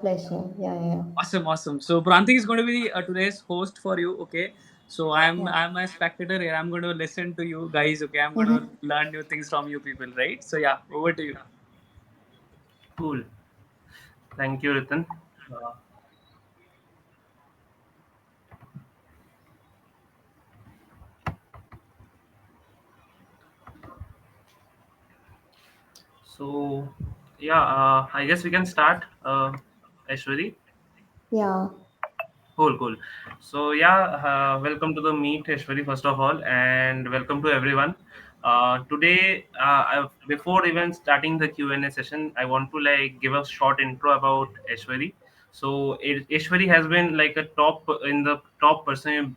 Pleasure. Yeah, yeah, Awesome, awesome. So Prantik is going to be today's host for you. Okay. So I'm yeah. I'm a spectator here. I'm going to listen to you guys. Okay. I'm going to Mhm. learn new things from you people. Right. So yeah, over to you. Cool. Thank you, Ritan. Uh, so, yeah, I guess we can start, Aishwari. Yeah. Cool, cool. So, yeah, welcome to the meet, Aishwari, first of all, and welcome to everyone. Today, before even starting the Q&A session, I want to like give a short intro about Aishwari. So, Aishwari has been like a top in the top personal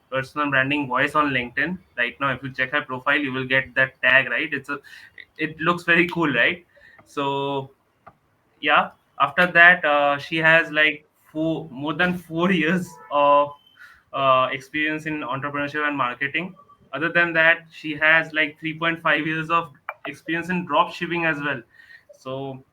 branding voice on LinkedIn right now. If you check her profile, you will get that tag, right? It looks very cool, right? So yeah, after that she has like more than 4 years of experience in entrepreneurship and marketing. Other than that, she has like 3.5 years of experience in drop shipping as well. So,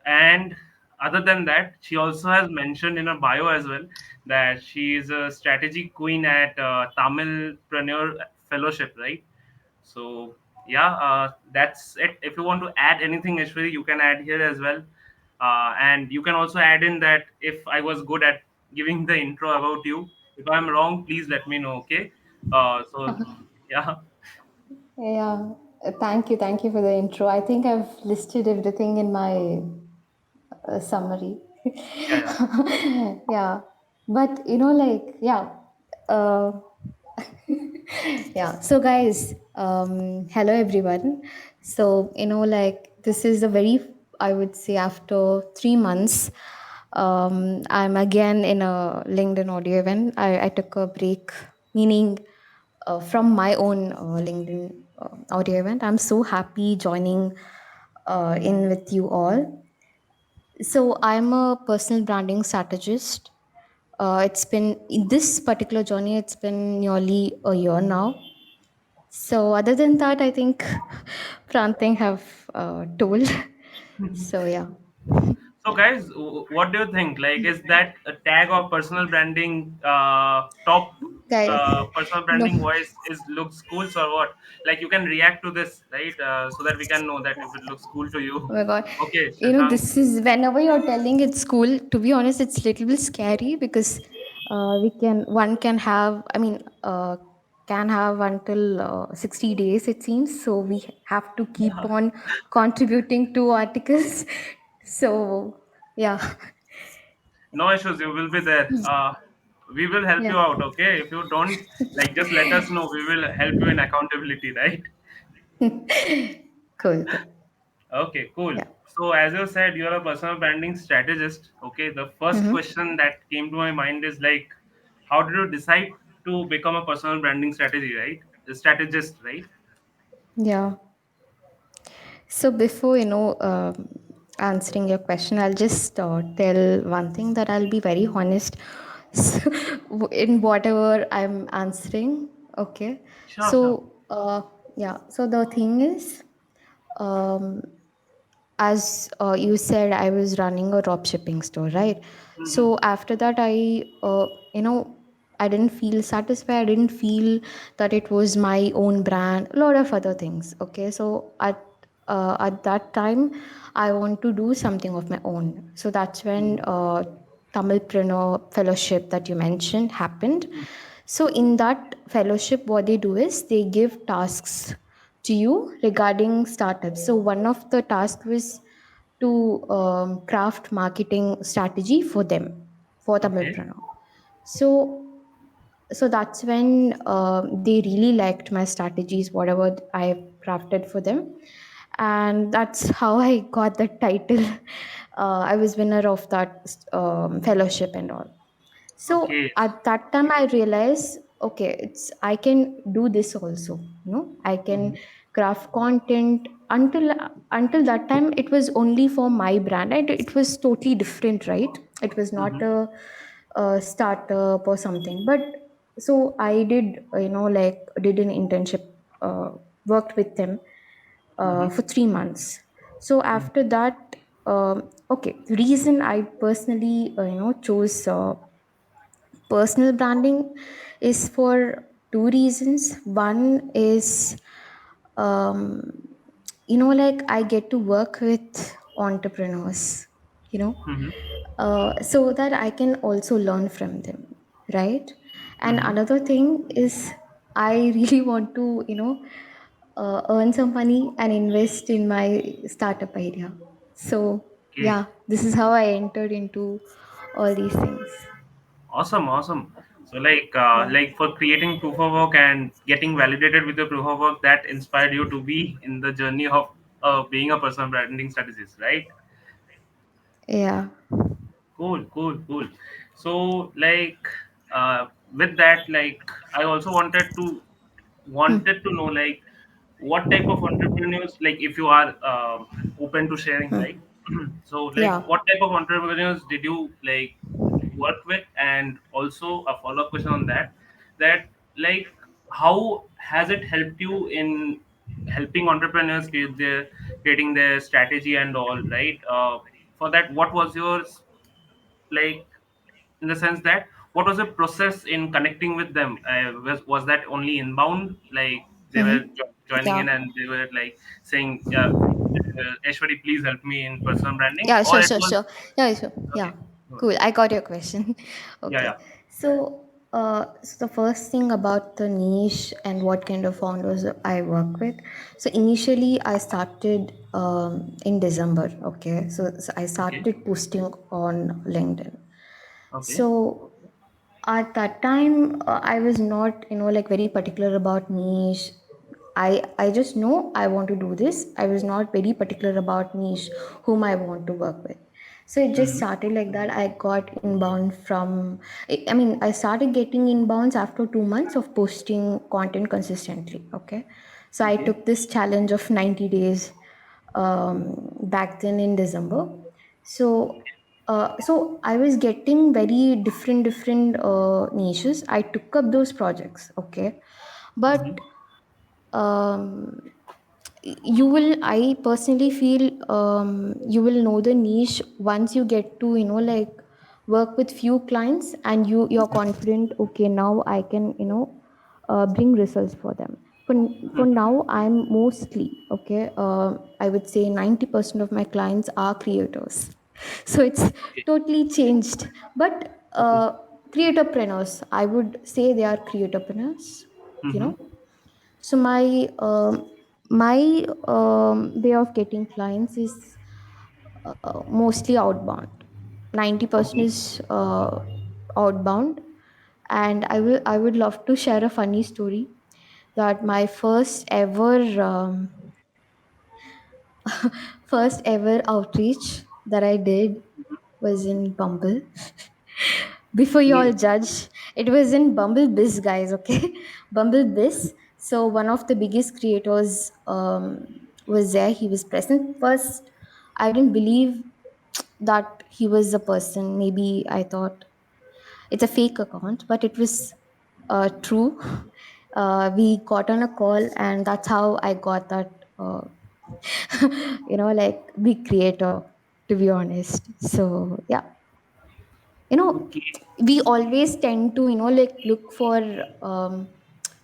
and other than that, she also has mentioned in her bio as well that she is a strategy queen at Tamilpreneur Fellowship, right? So yeah, that's it. If you want to add anything, Ashwari, you can add here as well. And you can also add in that if I was good at giving the intro about you. If I'm wrong, please let me know. Okay. So yeah, Yeah. Thank you. Thank you for the intro. I think I've listed everything in my summary. yeah, yeah. Yeah. But, yeah. Uh, yeah. So, guys, hello, everyone. So, this is a very, I would say, after 3 months, I'm again in a LinkedIn audio event. I took a break, meaning from my own LinkedIn audio event. I'm so happy joining in with you all. So I'm a personal branding strategist. It's been in this particular journey. It's been nearly a year now. So other than that, I think Pranting have told. So yeah, So guys, what do you think? Like, is that a tag of personal branding top guys, personal no. branding voice is looks cool or what? Like, you can react to this, right? So that we can know that if it looks cool to you. Oh my god. Okay, Shashank. This is whenever you're telling it's school, to be honest, it's little bit scary because one can have, can have until 60 days, it seems. So we have to keep on contributing to articles. So, yeah. No issues, you will be there. We will help Yeah. you out, okay? If you don't, like, just let us know. We will help you in accountability, right? Cool, cool. Okay, cool. Yeah. So, as you said, you're a personal branding strategist. Okay, the first Mm-hmm. question that came to my mind is like, how did you decide to become a personal branding strategy, right? A strategist, right? Yeah. So before answering your question, I'll just tell one thing that I'll be very honest so, in whatever I'm answering. Okay. Sure, sure. So yeah. So the thing is, um, as you said, I was running a drop shipping store, right? Mm-hmm. So after that, I didn't feel satisfied. I didn't feel that it was my own brand. A lot of other things. Okay, so at that time, I want to do something of my own. So that's when Tamilpreneur Fellowship that you mentioned happened. So in that fellowship, what they do is they give tasks to you regarding startups. So one of the tasks was to craft marketing strategy for them, for Okay. Tamilpreneur. So that's when they really liked my strategies, whatever I crafted for them, and that's how I got the title. I was winner of that fellowship and all. So Okay. at that time, I realized, okay, it's I can do this also. I can Mm-hmm. craft content. Until that time, it was only for my brand, and it was totally different, right? It was not Mm-hmm. a startup or something. But so I did, like did an internship, worked with them Mm-hmm. for 3 months. So after that, okay, the reason I personally chose personal branding is for two reasons. One is, um, like I get to work with entrepreneurs, you know, Mm-hmm. so that I can also learn from them, right? And Mm-hmm. another thing is, I really want to, earn some money and invest in my startup idea. So, Okay. yeah, this is how I entered into all these things. Awesome, awesome. So Yeah. like for creating proof of work and getting validated with your proof of work, that inspired you to be in the journey of being a personal branding strategist, right? Yeah. Cool, cool, cool. So with that, like I also wanted to know like what type of entrepreneurs, like if you are open to sharing, right? So like Yeah. what type of entrepreneurs did you like work with, and also a follow-up question on that, that like how has it helped you in helping entrepreneurs creating their strategy and all, right? For that, what was yours, like in the sense that what was the process in connecting with them? Was that only inbound, like they were joining Yeah. in and they were like saying, yeah, Ashwari, please help me in personal branding, Yeah, or sure, it sure, was sure. Yeah, sure. Yeah. okay? Good. Cool. I got your question. Yeah, Okay. yeah. So the first thing about the niche and what kind of founders I work with. So initially, I started in December. Okay. So I Okay, started posting on LinkedIn. okay. So at that time, I was not, like very particular about niche. I just know I want to do this. I was not very particular about niche, whom I want to work with. So it just Mm-hmm. started like that. I got inbound from, I mean, I started getting inbounds after 2 months of posting content consistently. Okay. So I Okay. took this challenge of 90 days back then in December. So I was getting very different niches. I took up those projects, okay, Mm-hmm. but um, you will. I personally feel you will know the niche once you get to like work with few clients and you're confident. Okay, now I can bring results for them. For Mm-hmm. now, I'm mostly okay. I would say 90% of my clients are creators, so it's Okay. totally changed. But Okay. creatorpreneurs, I would say they are creatorpreneurs. You Mm-hmm. know, so my way of getting clients is mostly outbound. 90% Okay. is outbound, and I would love to share a funny story that my first ever outreach that I did was in Bumble. Before you all Okay. judge, it was in Bumble Biz, guys. Okay, Bumble Biz. So one of the biggest creators was there. He was present. First, I didn't believe that he was a person. Maybe I thought it's a fake account, but it was true. We got on a call, and that's how I got that. Like big creator. To be honest, so yeah, you know Okay. we always tend to like look for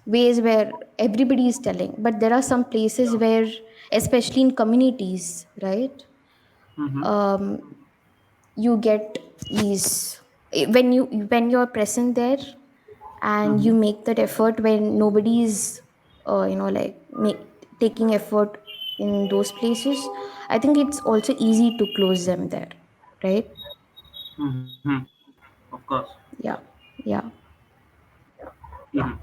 ways where everybody is telling, but there are some places where, especially in communities, right, Mm-hmm. um, you get these when you're present there and Mm-hmm. you make that effort when nobody is like taking effort in those places. I think it's also easy to close them there, right? Mm-hmm. Of course. Yeah. Yeah. Mhm.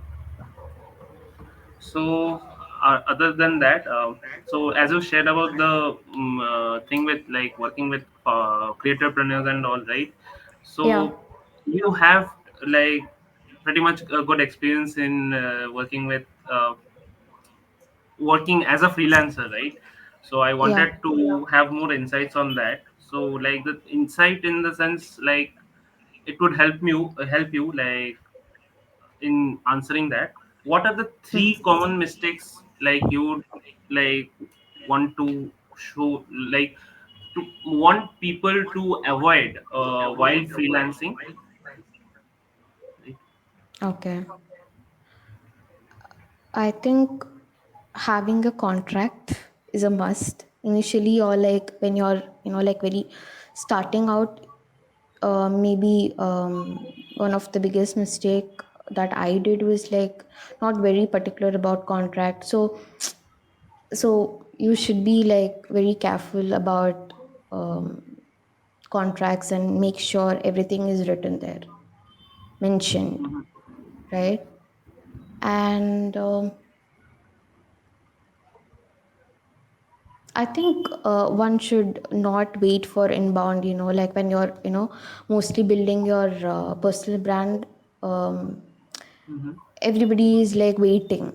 So, other than that, so as you shared about the thing with like working with creatorpreneurs and all, right? Yeah. So, you have like pretty much a good experience in working as a freelancer, right? So, I Yeah. wanted to have more insights on that. So, like the insight in the sense, like it would help you like in answering that, what are the three Mhm. common mistakes like you would like want to show, like to want people to avoid while freelancing? Right? Okay. I think having a contract is a must initially, or like when you're, like very starting out. Maybe one of the biggest mistake that I did was like not very particular about contract. So you should be like very careful about contracts and make sure everything is written there, mentioned, Mhm. right? And I think one should not wait for inbound, like when you're, mostly building your personal brand. Um, Mhm. Everybody is like waiting.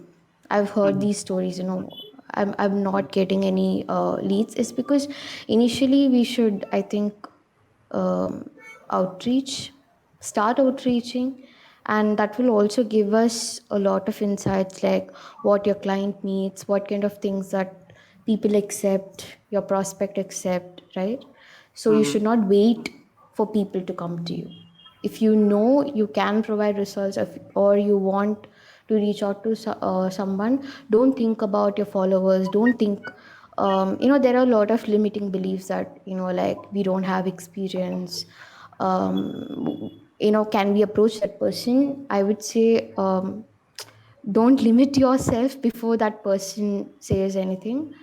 I've heard Mhm. these stories, I'm not getting any leads. It's because initially we should, I think, outreach, start outreaching, and that will also give us a lot of insights, like what your client needs, what kind of things that people accept, your prospect accept, right? So you Mhm. should not wait for people to come to you. If you know you can provide results, or you want to reach out to someone, don't think about your followers, don't think, there are a lot of limiting beliefs that, like we don't have experience. Can we approach that person? I would say, don't limit yourself before that person says anything.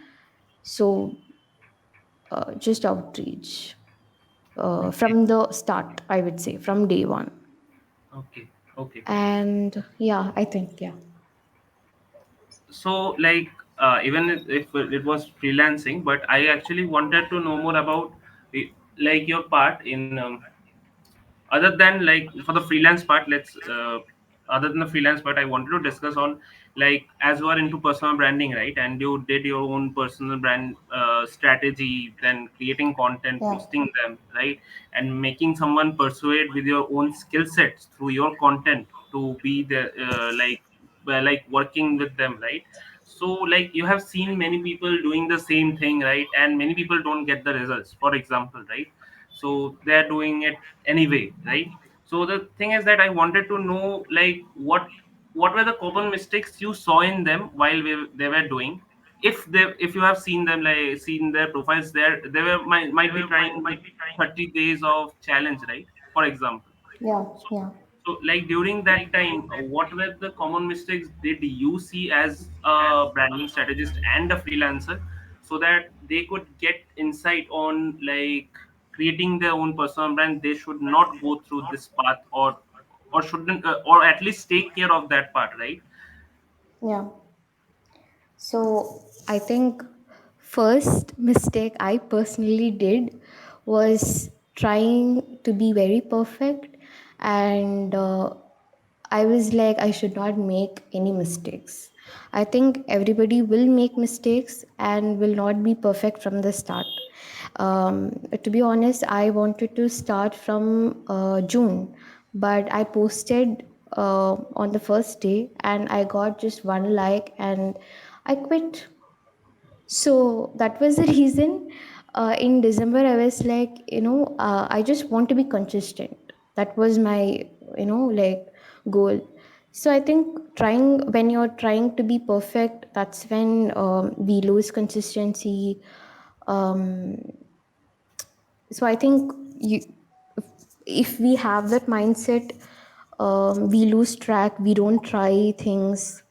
So just outreach Okay. from the start, I would say, from day one. Okay. Okay. And yeah, I think, yeah. So, like, even if it was freelancing, but I actually wanted to know more about like your part in other than like for the freelance part. Let's other than the freelance part, I wanted to discuss on, like, as you are into personal branding, right? And you did your own personal brand strategy, then creating content, Yeah. posting them, right? And making someone persuade with your own skill sets through your content to be the like working with them, right? So, like, you have seen many people doing the same thing, right? And many people don't get the results, for example, right? So they're doing it anyway, right? So the thing is that I wanted to know, like, what were the common mistakes you saw in them while they were doing. If you have seen them, like seen their profiles, there they were might be trying the 30 days of challenge, right? For example. Yeah, So, yeah. so, like, during that time, what were the common mistakes did you see as a branding strategist and a freelancer, so that they could get insight on, like, creating their own personal brand? They should not go through this path, or shouldn't, or at least take care of that part, right? Yeah. So I think first mistake I personally did was trying to be very perfect, and I was like, I should not make any mistakes. I think everybody will make mistakes and will not be perfect from the start. To be honest, I wanted to start from June, but I posted on the first day and I got just one like and I quit. So that was the reason. In December, I was like, I just want to be consistent. That was my, like goal. So I think when you're trying to be perfect, that's when we lose consistency. Um, so I think you, if we have that mindset, we lose track, we don't try things.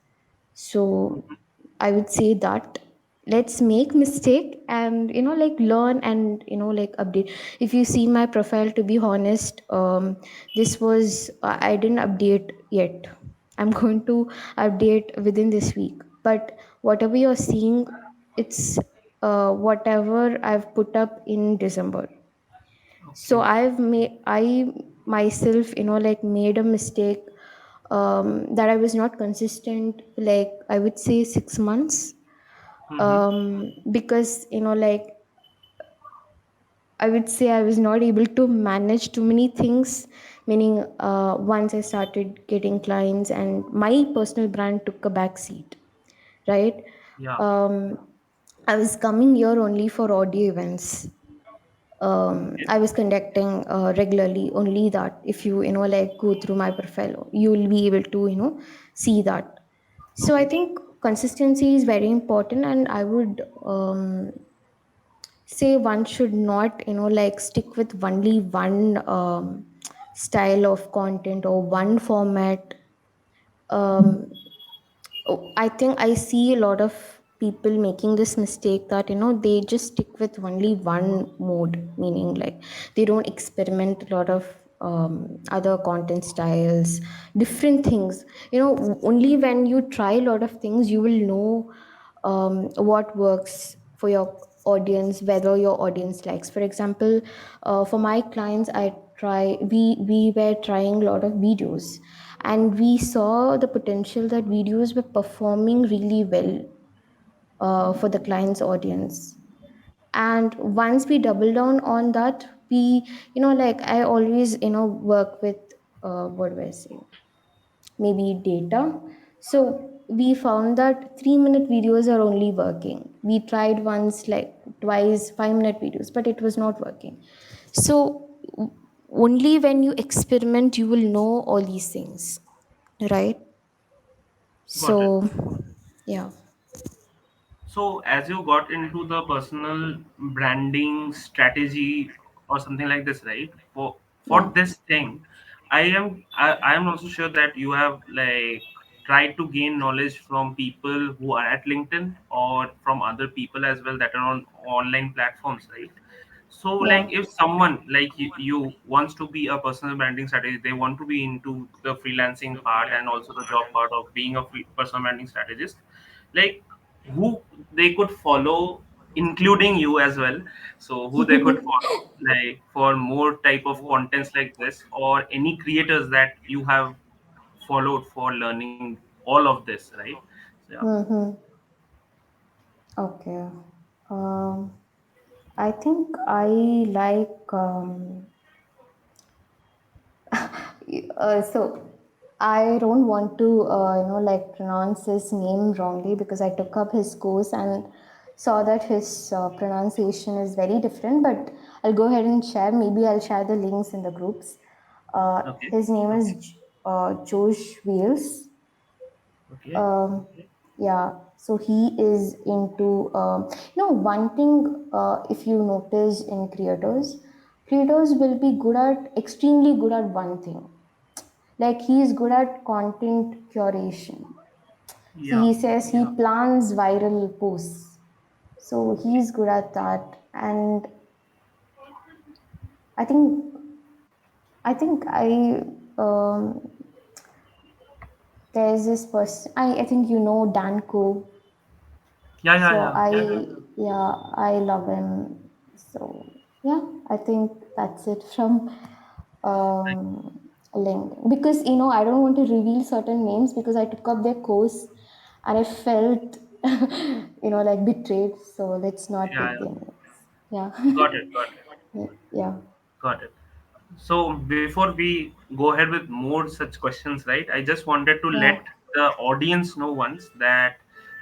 So I would say that let's make mistake and like learn and like update. If you see my profile, to be honest, this was I didn't update yet. I'm going to update within this week, but whatever you're seeing, it's whatever I've put up in December. So Okay. I myself, like made a mistake, that I was not consistent, like I would say 6 months, Mm-hmm. because like I would say I was not able to manage too many things. Meaning, once I started getting clients, and my personal brand took a back seat, right? Yeah. Um, I was coming here only for audio events, I was conducting regularly. Only that if you like go through my profile, you will be able to see that. So I Okay. think consistency is very important, and I would say one should not like stick with only one style of content or one format. um, I think I see a lot of people making this mistake that they just stick with only one mode, meaning like they don't experiment a lot of other content styles, different things. Only when you try a lot of things, you will know what works for your audience, whether your audience likes. For example, for my clients, we were trying a lot of videos, and we saw the potential that videos were performing really well for the client's audience. And once we double down on that, we like I always work with what do I say, maybe data. So we found that 3-minute videos are only working. We tried once, like twice, 5-minute videos, but it was not working. So only when you experiment, you will know all these things, right? Got it. So, yeah. So, as you got into the personal branding strategy or something like this, right? For Yeah. this thing, I am also sure that you have like tried to gain knowledge from people who are at LinkedIn or from other people as well that are on online platforms, right? So, Yeah. like, if someone like you wants to be a personal branding strategist, they want to be into the freelancing part and also the job part of being a personal branding strategist, like who they could follow, including you as well. So, who they could follow, like for more type of contents like this, or any creators that you have followed for learning all of this, right? So, yeah. Mm-hmm. Okay. Um, I think I like so I don't want to like pronounce his name wrongly, because I took up his course and saw that his pronunciation is very different. But I'll go ahead and share. Maybe I'll share the links in the groups. Okay. His name is Josh Wales. Okay. Um, yeah, so he is into one thing. If you notice in creators will be good at extremely good at one thing. Like he is good at content curation. Yeah. He says he plans viral posts, so he's good at that. And I think I there's this person. I think Danko. Yeah. Yeah. So Yeah. I love him. So yeah, I think that's it from LinkedIn, because I don't want to reveal certain names, because I took up their course and I felt like betrayed. So let's not Yeah. take their names. Yeah. Got it. Got it. Yeah. Got it. So before we go ahead with more such questions, right? I just wanted to Yeah. let the audience know once that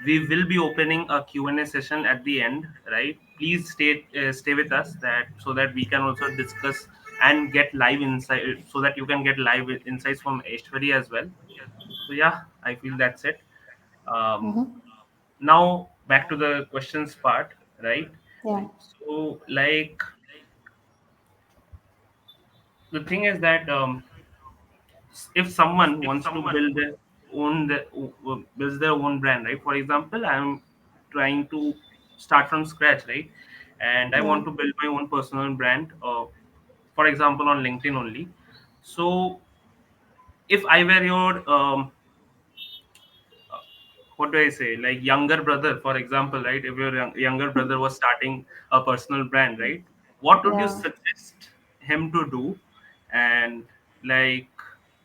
we will be opening a Q&A session at the end, right? Please stay with us, that so that we can also discuss and get live insight, so that you can get live insights from Aishwari as well. So yeah, I feel that's it. Um, Mm-hmm. Now back to the questions part, right? Yeah. So like the thing is that if someone wants to builds their own brand, right? For example, I'm trying to start from scratch, right? And I Yeah. want to build my own personal brand, for example on LinkedIn only. So if I were your what do I say, like younger brother, for example, right? If your younger brother was starting a personal brand, right? What would you Yeah. suggest him to do? And like,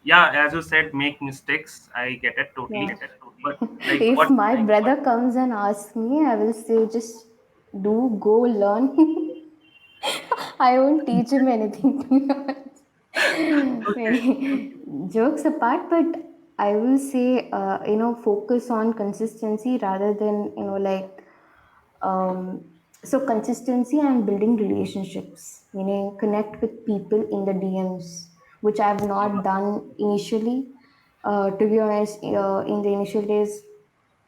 yeah, as you said, make mistakes. I get it Yeah. totally. But like, If what? my brother comes and asks me, I will say just go learn. I won't teach him anything, to be honest. Okay. Jokes apart, but I will say, focus on consistency rather than, like, um, So consistency and building relationships, meaning connect with people in the DMs, which I've not done initially. To be honest, in the initial days,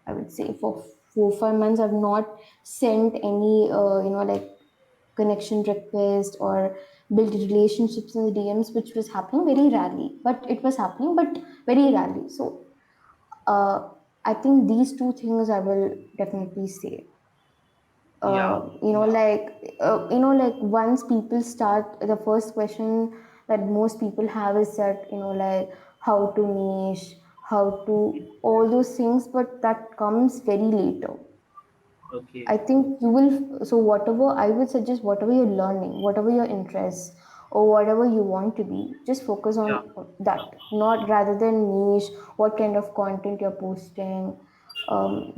I would say for 4 5 months I've not sent any like connection request or build relationships in the DMs, which was happening very rarely, but it was happening, but very rarely. So uh, I think these two things I will definitely say. Yeah, Like once people start, the first question that most people have is that, like how to niche, how to all those things, but that comes very later. okay. I think you will. So whatever I would suggest, whatever you're learning, whatever your interests or whatever you want to be, just focus Yeah, on that. Not rather than niche, what kind of content you're posting.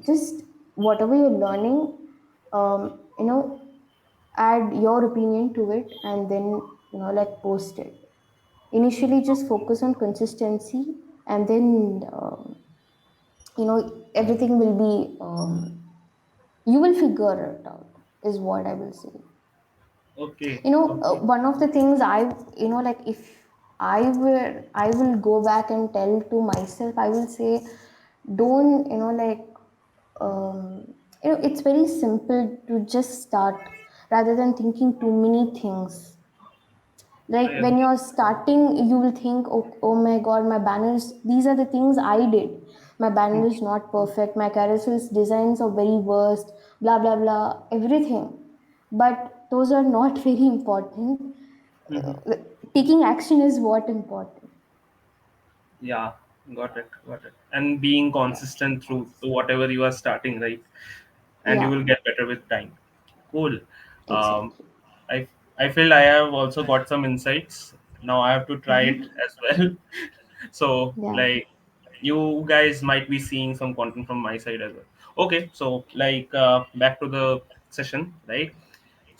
Just whatever you're learning, add your opinion to it, and then like post it. Initially, just focus on consistency, and then everything will be. You will figure it out, is what I will say. okay, okay. One of the things like if I will go back and tell to myself, I will say, don't it's very simple to just start rather than thinking too many things. I Like when agree. you're starting, you will think, oh my god, my banners, these are the things I did, my banner is not perfect, my carousels designs are very worst, blah blah blah, everything. But those are not very important. Mhm. uh, Taking action is what important. Yeah, got it. And being Yeah, consistent through to whatever you are starting, right? And you yeah, will get better with time. Cool. Um, exactly. I I feel I have also got some insights. Now I have to try it as well. So Yeah, like you guys might be seeing some content from my side as well. Okay, so like back to the session, right?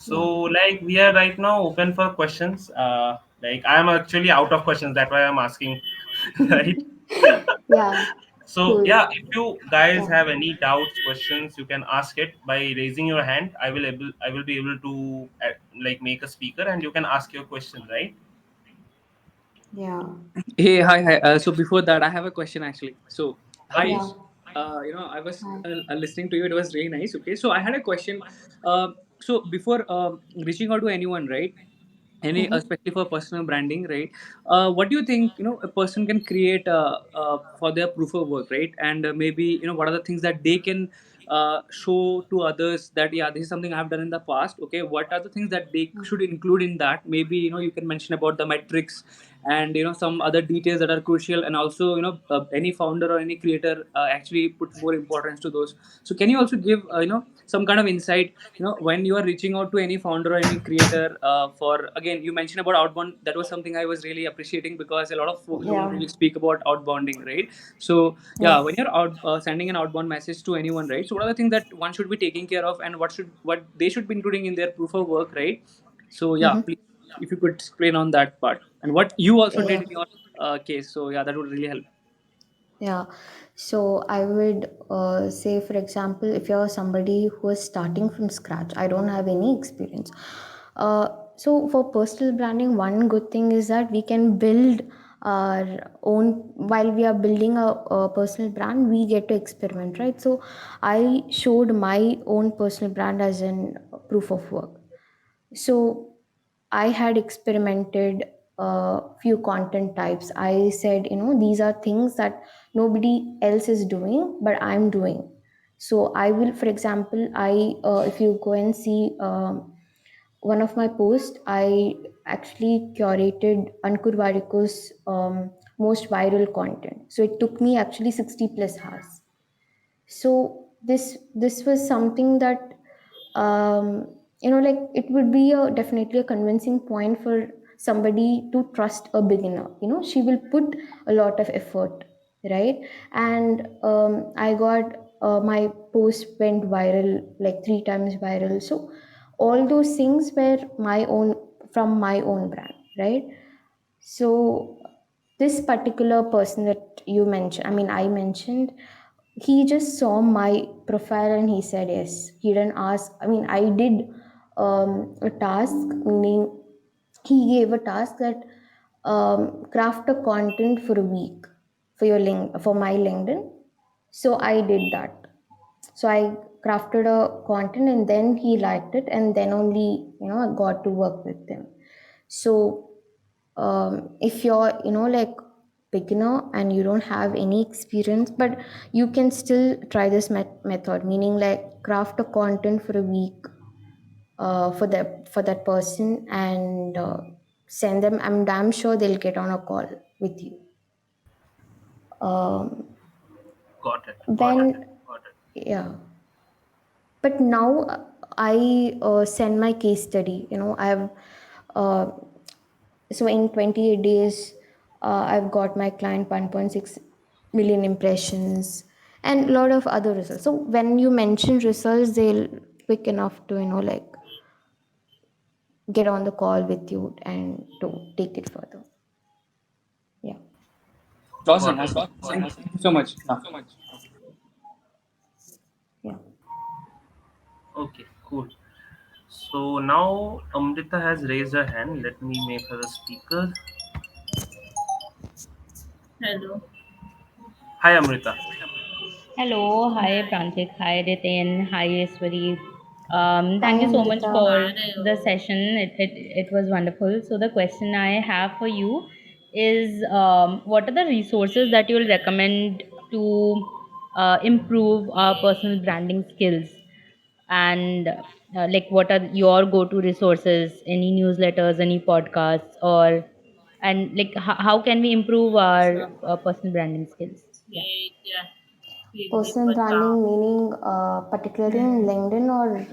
yeah. So like we are right now open for questions. Like I'm actually out of questions. That's why I'm asking, right? Yeah, So cool. yeah, if you guys Yeah. have any doubts, questions, you can ask it by raising your hand. I will be able to like make a speaker, and you can ask your question, right? Yeah. Hey, hi, hi. So before that, I have a question actually. So, hi. Okay. Yeah. I was Hi. listening to you. It was really nice. Okay, so I had a question. So before reaching out to anyone, right? Any Mm-hmm. especially for personal branding, right? What do you think a person can create for their proof of work, right? And maybe what are the things that they can show to others that yeah, this is something I've done in the past. Okay, what are the things that they should include in that? Maybe you can mention about the metrics and some other details that are crucial, and also any founder or any creator actually puts more importance to those. So can you also give some kind of insight when you are reaching out to any founder or any creator for, again, you mentioned about outbound. That was something I was really appreciating because a lot of folks don't Yeah. really speak about outbounding, right? So yeah, when Yes. you're out sending an outbound message to anyone, right? So what are the things that one should be taking care of, and what they should be including in their proof of work, right? So yeah, Mm-hmm. please, if you could explain on that part and what you also did Yeah. in your case. So yeah, that would really help. Yeah. So I would say, for example, if you're somebody who is starting from scratch, I don't have any experience. So for personal branding, one good thing is that we can build our own, while we are building a personal brand, we get to experiment, right? So I showed my own personal brand as an proof of work. So I had experimented a few content types. I said, these are things that nobody else is doing, but I'm doing. So I will, for example, if you go and see one of my posts, I actually curated Ankur Wariko's most viral content. So it took me actually 60 plus hours. So this was something that like it would be a definitely a convincing point for somebody to trust a beginner. She will put a lot of effort, right? And I got my post went viral, like 3 times viral. So all those things were my own, from my own brand, right? So this particular person that you mentioned, I mean I mentioned, he just saw my profile and he said yes. He didn't ask. I mean, I did a task, meaning he gave a task that craft a content for a week for your link for my LinkedIn. So I did that. So I crafted a content and then he liked it, and then only I got to work with him. So if you're like beginner and you don't have any experience, but you can still try this method, meaning like craft a content for a week for that person, and send them. I'm damn sure they'll get on a call with you. um, Got it. Got it. when Yeah, but now I send my case study. I've uh, so in 28 days I've got my client 1.6 million impressions and a lot of other results. So when you mention results, they'll quick enough to like get on the call with you and to take it further. Yeah. Awesome, Got it. awesome. Thank you so much. Yeah. Yeah. Okay, cool. So now Amrita has raised her hand. Let me make her a speaker. Hello. Hi, Amrita. Hello, hi Prantik, hi Ritin, hi Eswari. Hi, Thank you so much Amrita. for the session. It was wonderful. So the question I have for you is, what are the resources that you will recommend to improve our personal branding skills? And like, what are your go-to resources? Any newsletters, any podcasts, or and like how can we improve our personal branding skills? Yeah. Personal branding meaning particularly in LinkedIn or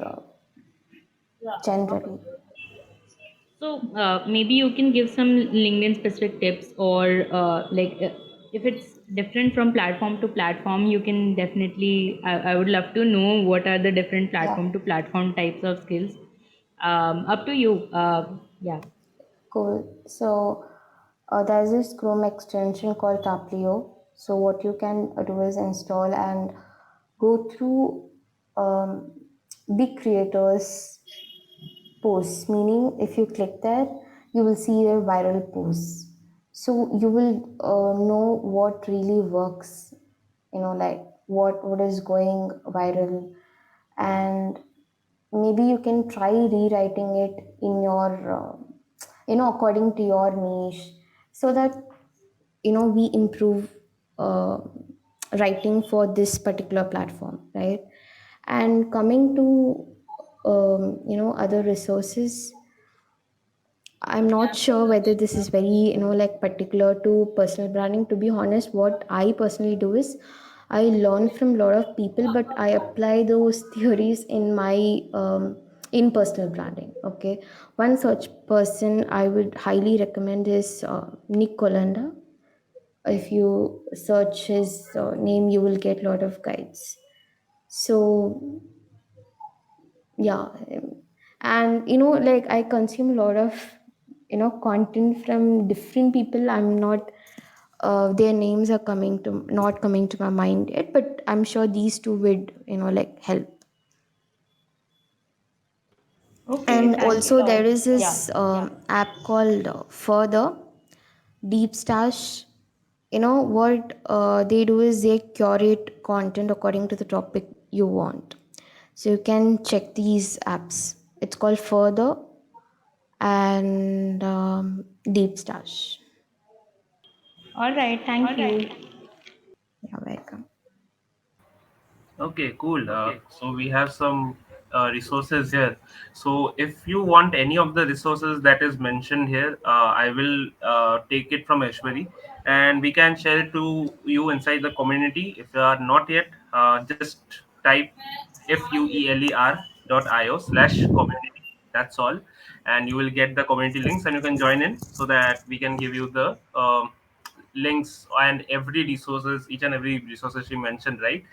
generally? So maybe you can give some LinkedIn specific tips, or if it's different from platform to platform, you can definitely. I would love to know what are the different Yeah. platform to platform types of skills. Up to you. Yeah. Cool. So there's this Chrome extension called Taplio. So what you can do is install and go through um, big creators' posts. Meaning, if you click there, you will see their viral posts. So you will know what really works. Like what is going viral, and maybe you can try rewriting it in your according to your niche, so that we improve uh, writing for this particular platform, right? And coming to other resources, I'm not sure whether this is very, like particular to personal branding. To be honest, what I personally do is I learn from a lot of people, but I apply those theories in my in personal branding. Okay, one such person I would highly recommend is Nick Kolanda. If you search his name, you will get a lot of guides. So yeah, and like I consume a lot of content from different people. I'm not their names are coming to not coming to my mind yet, but I'm sure these two would like help. Okay. And Thank. also there is Yeah. this app called Further Deep Stash. What they do is they curate content according to the topic you want. So you can check these apps. It's called Further and Deep Stash. All right. Thank you. You're welcome. Okay, cool. So we have some resources here. So if you want any of the resources that is mentioned here, I will take it from Ashwari, and we can share it to you inside the community. If you are not yet, just type fueler.io/community. That's all, and you will get the community links, and you can join in so that we can give you the links and every resources, each and every resources she mentioned, right?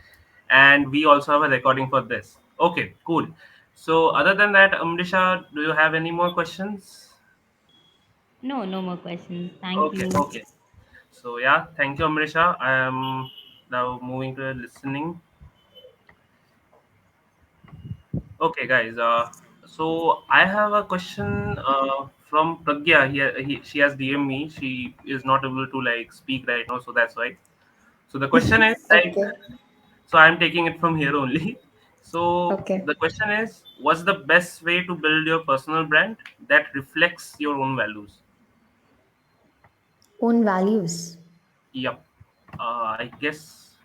And we also have a recording for this. Okay, cool. So other than that, Amrisha, do you have any more questions? No, no more questions. Thank Okay, you. okay. So yeah, thank you, Amrisha. Now moving to listening. Okay, guys. So I have a question from Pragya. She has DM me. She is not able to like speak right now, so that's why. So the question is like, Okay. so I'm taking it from here only. So Okay. the question is, what's the best way to build your personal brand that reflects your own values? Own values. Yep. I guess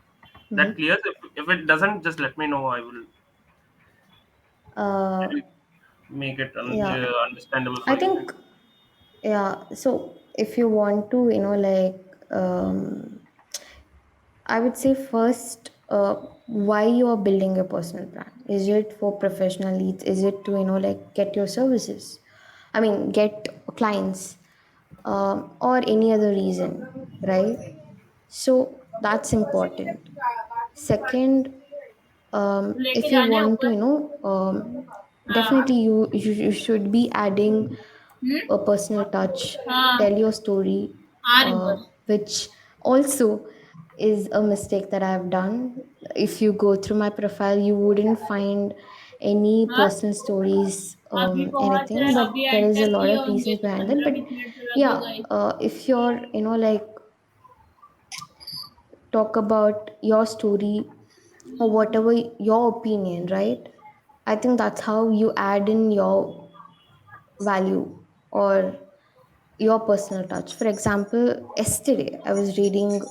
that Mhm. clears. If it doesn't, just let me know. I Uh, will make it yeah. understandable I for you. think, yeah. So if you want to, um, I would say first, why you are building your personal brand. Is it for professional needs? Is it to, get your services? I mean, get clients, or any other reason, right? So that's important. Second, if you want to, definitely you should be adding a personal touch, tell your story, which also is a mistake that I've done. If you go through my profile, you wouldn't find any personal stories, anything, but there is a lot of reasons behind that. But yeah, if you're, talk about your story or whatever your opinion, right? I think that's how you add in your value or your personal touch. For example, yesterday I was reading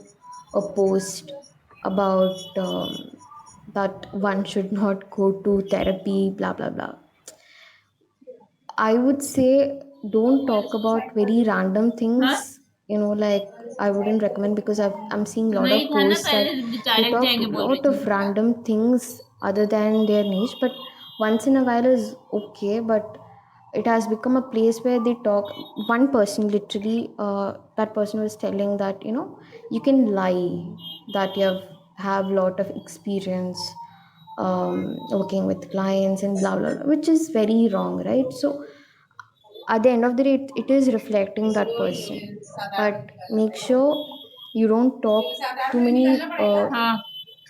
a post about that one should not go to therapy, blah blah blah. I would say don't talk about very random things. I wouldn't recommend because I'm seeing a lot of posts that they talk a lot of random things other than their niche. But once in a while is okay. But it has become a place where they talk. One person literally, that person was telling that you can lie that you have lot of experience working with clients and blah blah blah, which is very wrong, right? So at the end of the day, it is reflecting that person. But make sure you don't talk too many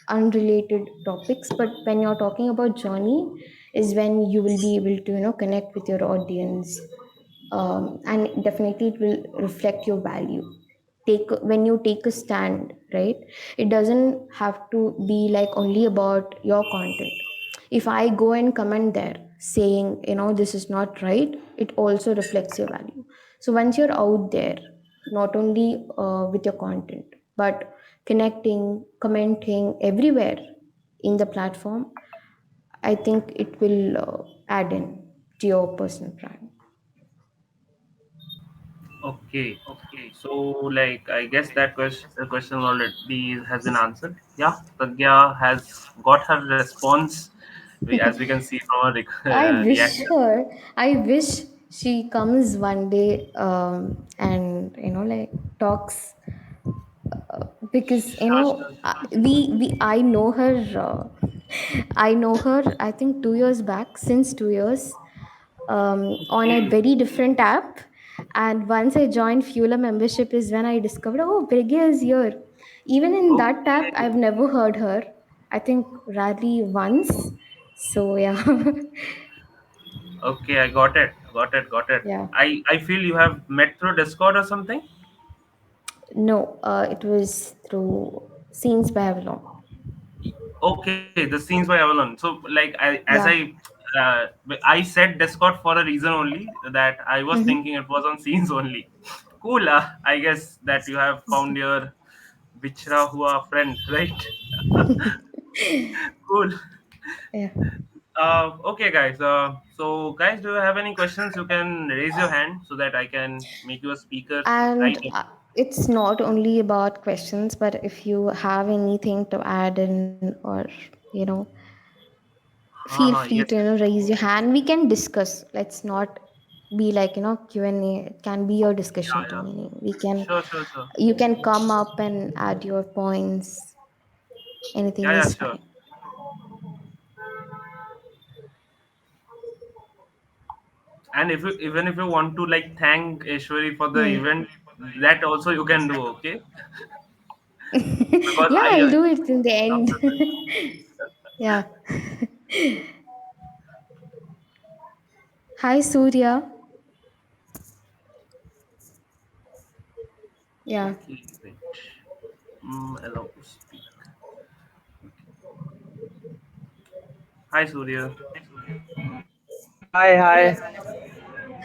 unrelated topics. But when you're talking about journey, is when you will be able to connect with your audience, and definitely it will reflect your value. When you take a stand, right? It doesn't have to be like only about your content. If I go and comment there saying this is not right, it also reflects your value. So once you're out there, not only with your content, but connecting, commenting everywhere in the platform, I think it will add in to your personal brand. Okay. So, like, I guess that question already has been answered. Yeah, Pragya has got her response, as we can see from her I wish reaction. her, I wish she comes one day, and talks, because Sure, sure, I know her, I know her, I think 2 years back, since 2 years, on a sure. very different app. And once I joined Fueler membership is when I discovered, oh, Brigya is here. Even in Okay, that app, I've never heard her. I think rarely once. So yeah. okay, I got it, got it. Yeah. I feel you have met through Discord or something. No, it was through Scenes by Avalon. Okay, the scenes by Avalon. So, like, Yeah. uh, I said Discord for a reason only, that I was thinking it was on scenes only. Cool. I guess that you have found your Bichra Hua friend, right? Cool. Yeah. Okay, guys. So, guys, do you have any questions? You can raise your hand so that I can make you a speaker right And in. it's not only about questions, but if you have anything to add in, or you know feel free to Yes, yes. raise your hand. We can discuss. Let's not be like Q&A. It can be your Yeah, discussion to yeah. meaning. We can Sure, sure, sure. You can come up and add your points. Anything Yeah, yeah, is sure. fine. And if you, even if you want to like thank Ishwari for the Hmm. event, that also you can do. Okay. because Yeah, I'll I do it in the end. after that. Yeah. Hi, Surya. Yeah. Okay, wait. Allow to speak. Hi, Surya. Hi, hi,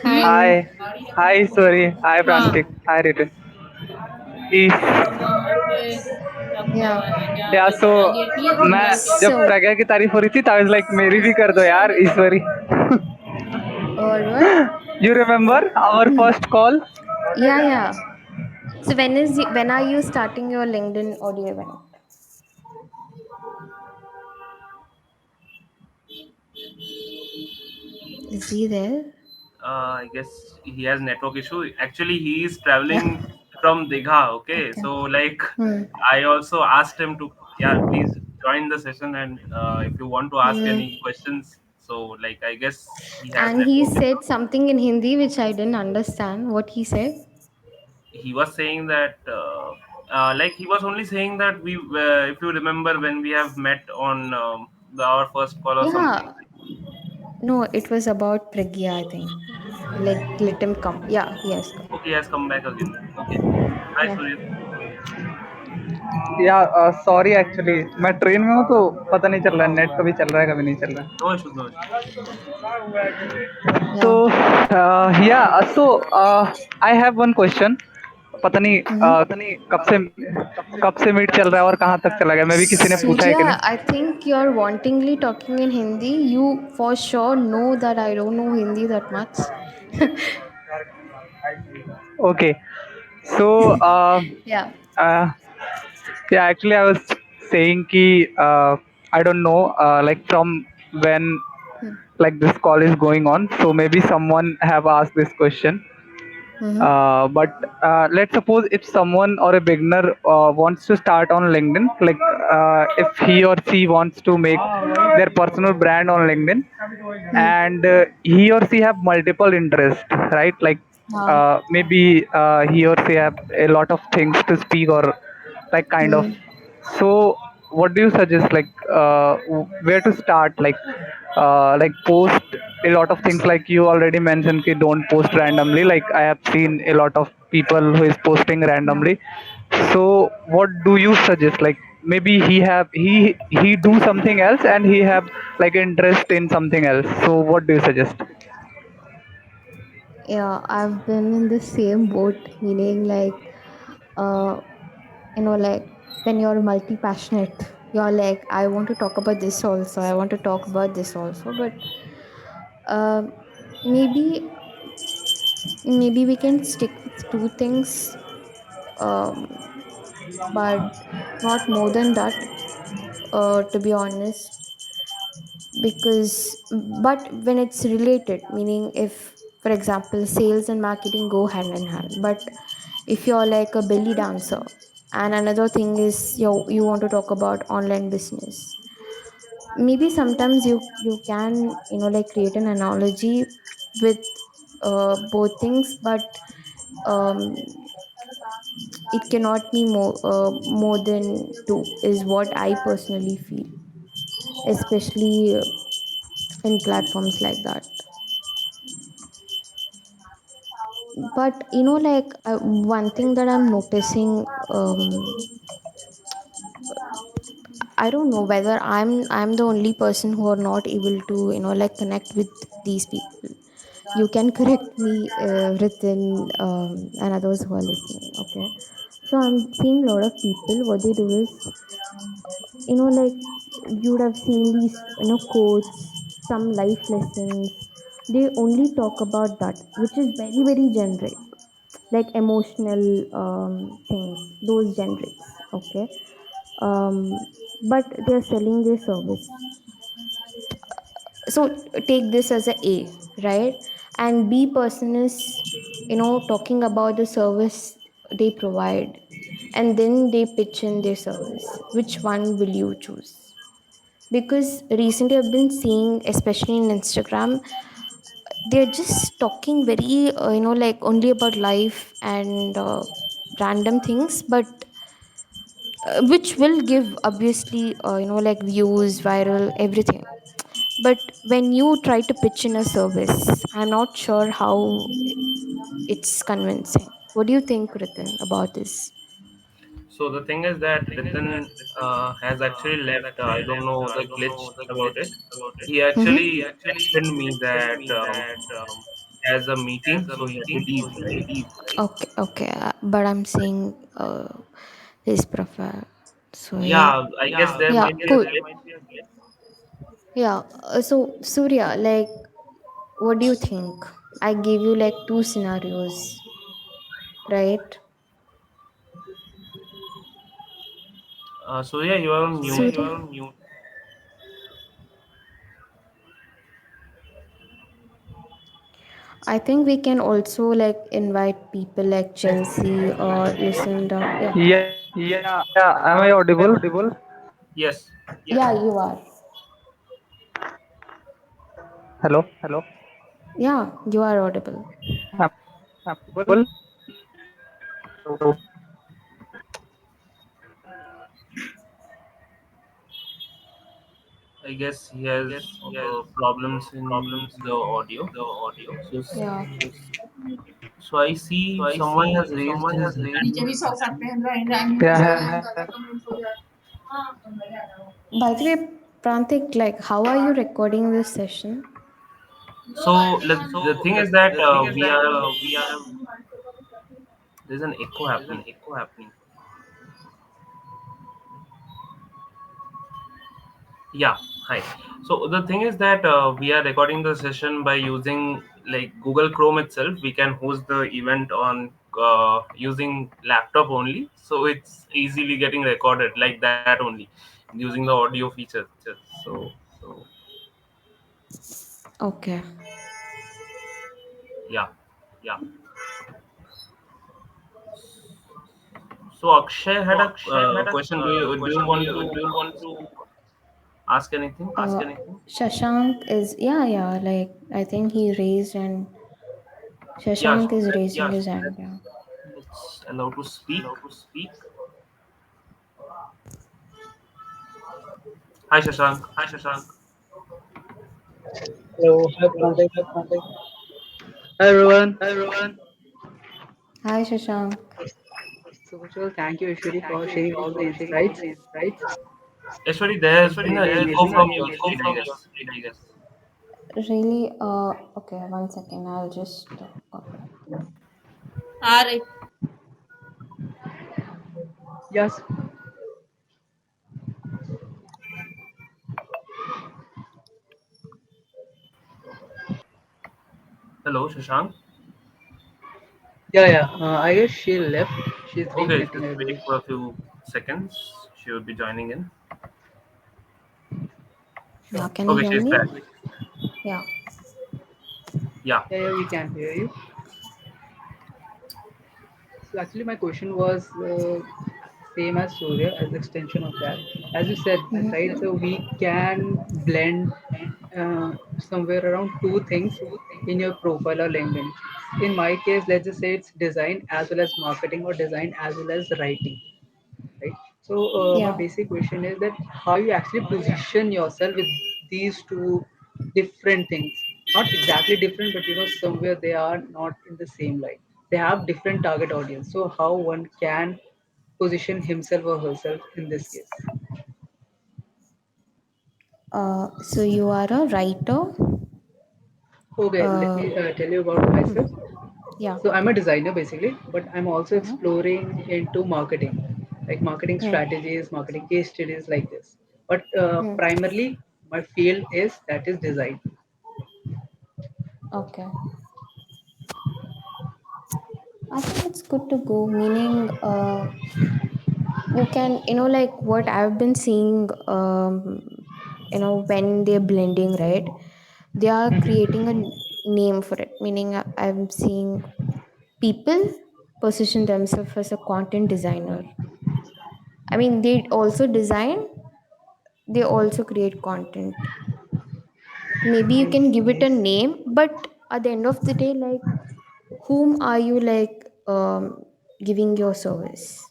Hmm? Hi. hi, hi, sorry, hi, हाँ Prantik, hi, Ritu. Is वहाँ पे Yeah. yeah, so लेटी है मैं single पे जब So, प्रज्ञा की तारीफ हो रही थी, I was like मेरी भी कर दो यार, ईश्वरी. or what? You remember our first call? Yeah, yeah. So when are you starting your LinkedIn audio event? Is he there? I guess he has network issue. Actually, he is Yeah. traveling from Digha. Okay, Okay. so like Hmm. I also asked him to, yeah, please join the session, and if you want to ask Hmm. any questions, so like I guess he has And he network said issue. something in Hindi which I didn't understand. What he said? He was saying that like he was only saying that we if you remember when we have met on our first call or Yeah. something. No, it was about Pragya, I think. Like, let him come. Yeah, he has come. Okay, he has come back again. Okay, hi Yeah. Surya. Yeah, sorry actually, मैं train में हूँ तो पता नहीं चल रहा है, net कभी चल रहा है कभी नहीं चल रहा No issues, no issues. है. So Yeah. yeah, so I have one question. पता नहीं Mm-hmm. कब से मीट चल रहा है और कहाँ तक चला गया, मैं भी किसी ने पूछा है कि Surya, नहीं. I think you're wantingly talking in Hindi. You for sure know that I don't know Hindi that much. Okay, so Yeah. uh, yeah, actually, I was saying ki I don't know, like from when like this call is going on. So maybe someone have asked this question. Mm-hmm. But let's suppose if someone or a beginner wants to start on LinkedIn, like if he or she wants to make their personal brand on LinkedIn, and he or she have multiple interests, right? Like Yeah. maybe he or she have a lot of things to speak or like kind of. Mm. So what do you suggest, like where to start, like post a lot of things, like you already mentioned ki don't post randomly, like I have seen a lot of people who is posting Yeah. randomly. So what do you suggest, like maybe he do something else and he have like interest in something else, so what do you suggest? Yeah, I've been in the same boat, meaning like, uh, like when you're multi-passionate, you're like, I want to talk about this also, I want to talk about this also, but uh, maybe maybe we can stick with two things, um, but not more than that, to be honest, because but when it's related, meaning if for example sales and marketing go hand in hand, but if you're like a belly dancer and another thing is you want to talk about online business, maybe sometimes you can like create an analogy with both things, but um, it cannot be more than two is what I personally feel, especially in platforms like that. But like one thing that I'm noticing, I don't know whether I'm the only person who are not able to like connect with these people. You can correct me, written, and others who are listening. Okay, so I'm seeing a lot of people. What they do is, like you would have seen these quotes, some life lessons. They only talk about that, which is very very generic, like emotional things, those generics. Okay, but they're selling their service. So take this as a right, and B person is talking about the service they provide, and then they pitch in their service. Which one will you choose? Because recently I've been seeing, especially in Instagram, they're just talking very like only about life and random things, but which will give obviously like views, viral, everything. But when you try to pitch in a service, I'm not sure how it's convincing. What do you think, Ritin, about this? So the thing is that Ritan has actually left. I don't know the glitch about it. He actually texted me that he has a meeting, so he has to leave, right? Okay, okay, but I'm seeing his profile. So yeah, Yeah, I guess there yeah, might be a cool. glitch. Yeah. So Surya, like, what do you think? I gave you like two scenarios, right? So yeah, you are on mute. Surya, I think we can also like invite people like Chelsea or listen down. Yeah. Yeah, am I audible? Yes. Yeah, you are. Hello? Yeah, you are audible. Am I audible? I guess he has problems in the audio. So, Yeah. so I see someone has raised his hand. नीचे भी सो सकते हैं drawing में Yeah, सो जाता comments हो जाए हाँ तो मजा आ रहा By the way, Prantik, like, how are you recording this session? So the thing is that we are there's an echo happening. Yeah, hi. So the thing is that we are recording the session by using like Google Chrome itself. We can host the event on using laptop only, so it's easily getting recorded like that only, using the audio feature. So Okay. yeah. So Akshay had a question. Do you want to ask anything? Shashank is, yeah, like, I think he raised and Yeah. Shashank is Let's raising his hand, yeah. let's allow to speak. Hi Shashank. Hello, hi Prantik. Hi everyone. Hi, Shashank. So first of all, thank you Ishwari for sharing all the insights. Actually, there has been an Really echo amazing. from your side, I guess. Really, okay, one second, I'll just copy. आ रही Yes. Hello, Shashank. Yeah. I guess she left. She's Okay, reconnecting, just I wait believe. for a few seconds. She will be joining in. Yeah, Sure. can you Okay, hear she's me? back. Yeah. Yeah. Yeah, we can hear you. So actually, my question was same as Surya, as extension of that. As you said, Mhm. right? So we can blend somewhere around two things in your profile or LinkedIn. In my case, let's just say it's design as well as marketing or design as well as writing, right? So my Yeah. basic question is that how you actually position yourself with these two different things, not exactly different, but somewhere they are not in the same line. They have different target audience. So how one can position himself or herself in this case? So you are a writer? Okay, let Uh, me tell you about myself. yeah. So I'm a designer basically, but I'm also Uh-huh. exploring into marketing, like marketing Hmm. strategies, marketing case studies like this. But Hmm. primarily, my field is that is design. Okay. I think it's good to go, meaning you can, like what I've been seeing, when they're blending, right? They are creating a name for it, meaning I'm seeing people position themselves as a content designer. I mean, they also design, they also create content. Maybe you can Nice, give it a nice. name, but at the end of the day, like, whom are you like giving your service?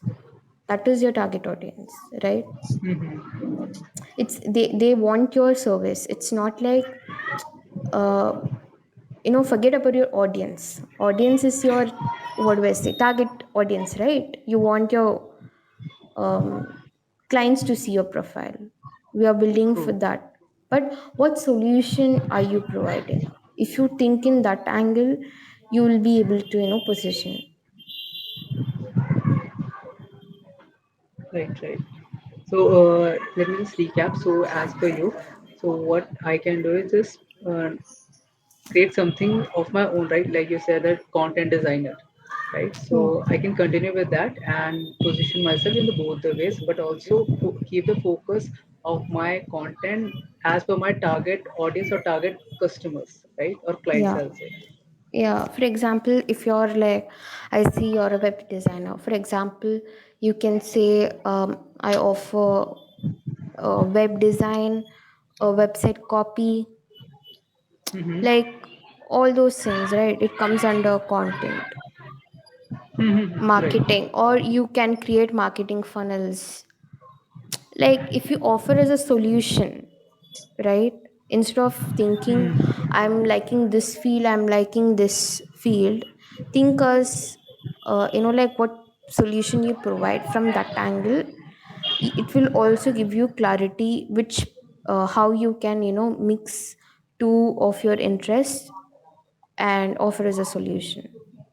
That is your target audience, right? Mm-hmm. It's they want your service. It's not like uh, forget about your audience is your, what do I say, target audience, right? You want your um, clients to see your profile. We are building for True. that. But what solution are you providing? If you think in that angle, you will be able to position. Right, right. So let me just recap. So as per you, so what I can do is just create something of my own, right? Like you said, that content designer, right? Hmm. So I can continue with that and position myself in the both the ways, but also keep the focus of my content as per my target audience or target customers, right? Or clients, Yeah. I'll say. Yeah, for example, if you're like, I see you're a web designer. For example, you can say, I offer web design, a website copy, Mm-hmm. like all those things, right? It comes under content Mm-hmm. Right. marketing, or you can create marketing funnels. Like if you offer as a solution, right? Instead of thinking, I'm liking this field, I'm liking this field, think as like what solution you provide from that angle. It will also give you clarity which how you can mix two of your interests and offer as a solution,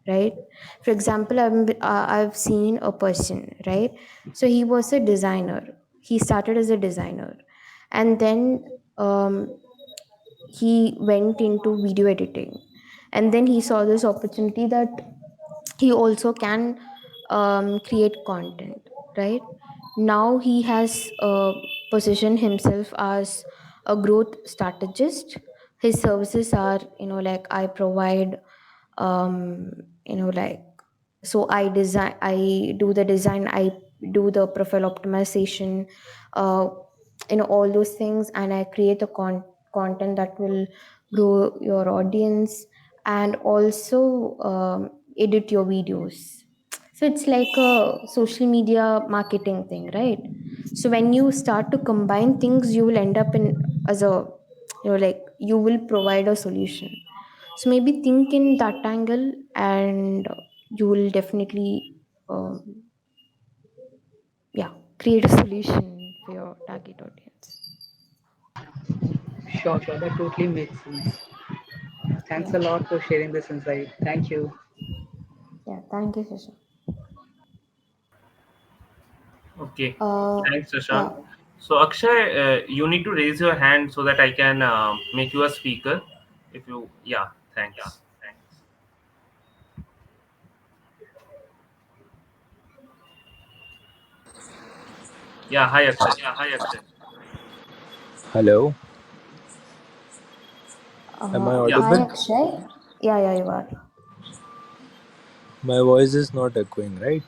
right? For example, I've seen a person, right? So he was a designer. He started as a designer, and then he went into video editing, and then he saw this opportunity that he also can create content, right? Now he has positioned himself as a growth strategist. His services are, like, I provide um, like, so I do the design, I do the profile optimization, uh, all those things, and I create a content that will grow your audience, and also edit your videos. So it's like a social media marketing thing, right? So when you start to combine things, you will end up in as a, like, you will provide a solution. So maybe think in that angle, and you will definitely um, yeah, create a solution for your target audience. Sure, sure. That totally makes sense. Thanks Yeah. a lot for sharing this insight. Thank you. Yeah, thank you, Shasha. Okay, uh thanks, Shashank. yeah. So, Akshay, you need to raise your hand so that I can make you a speaker. If you, yeah, thanks. Yeah, hi, Akshay. Hello, am I Yeah, Hi, audible? Akshay. Yeah, you are. My voice is not echoing, right?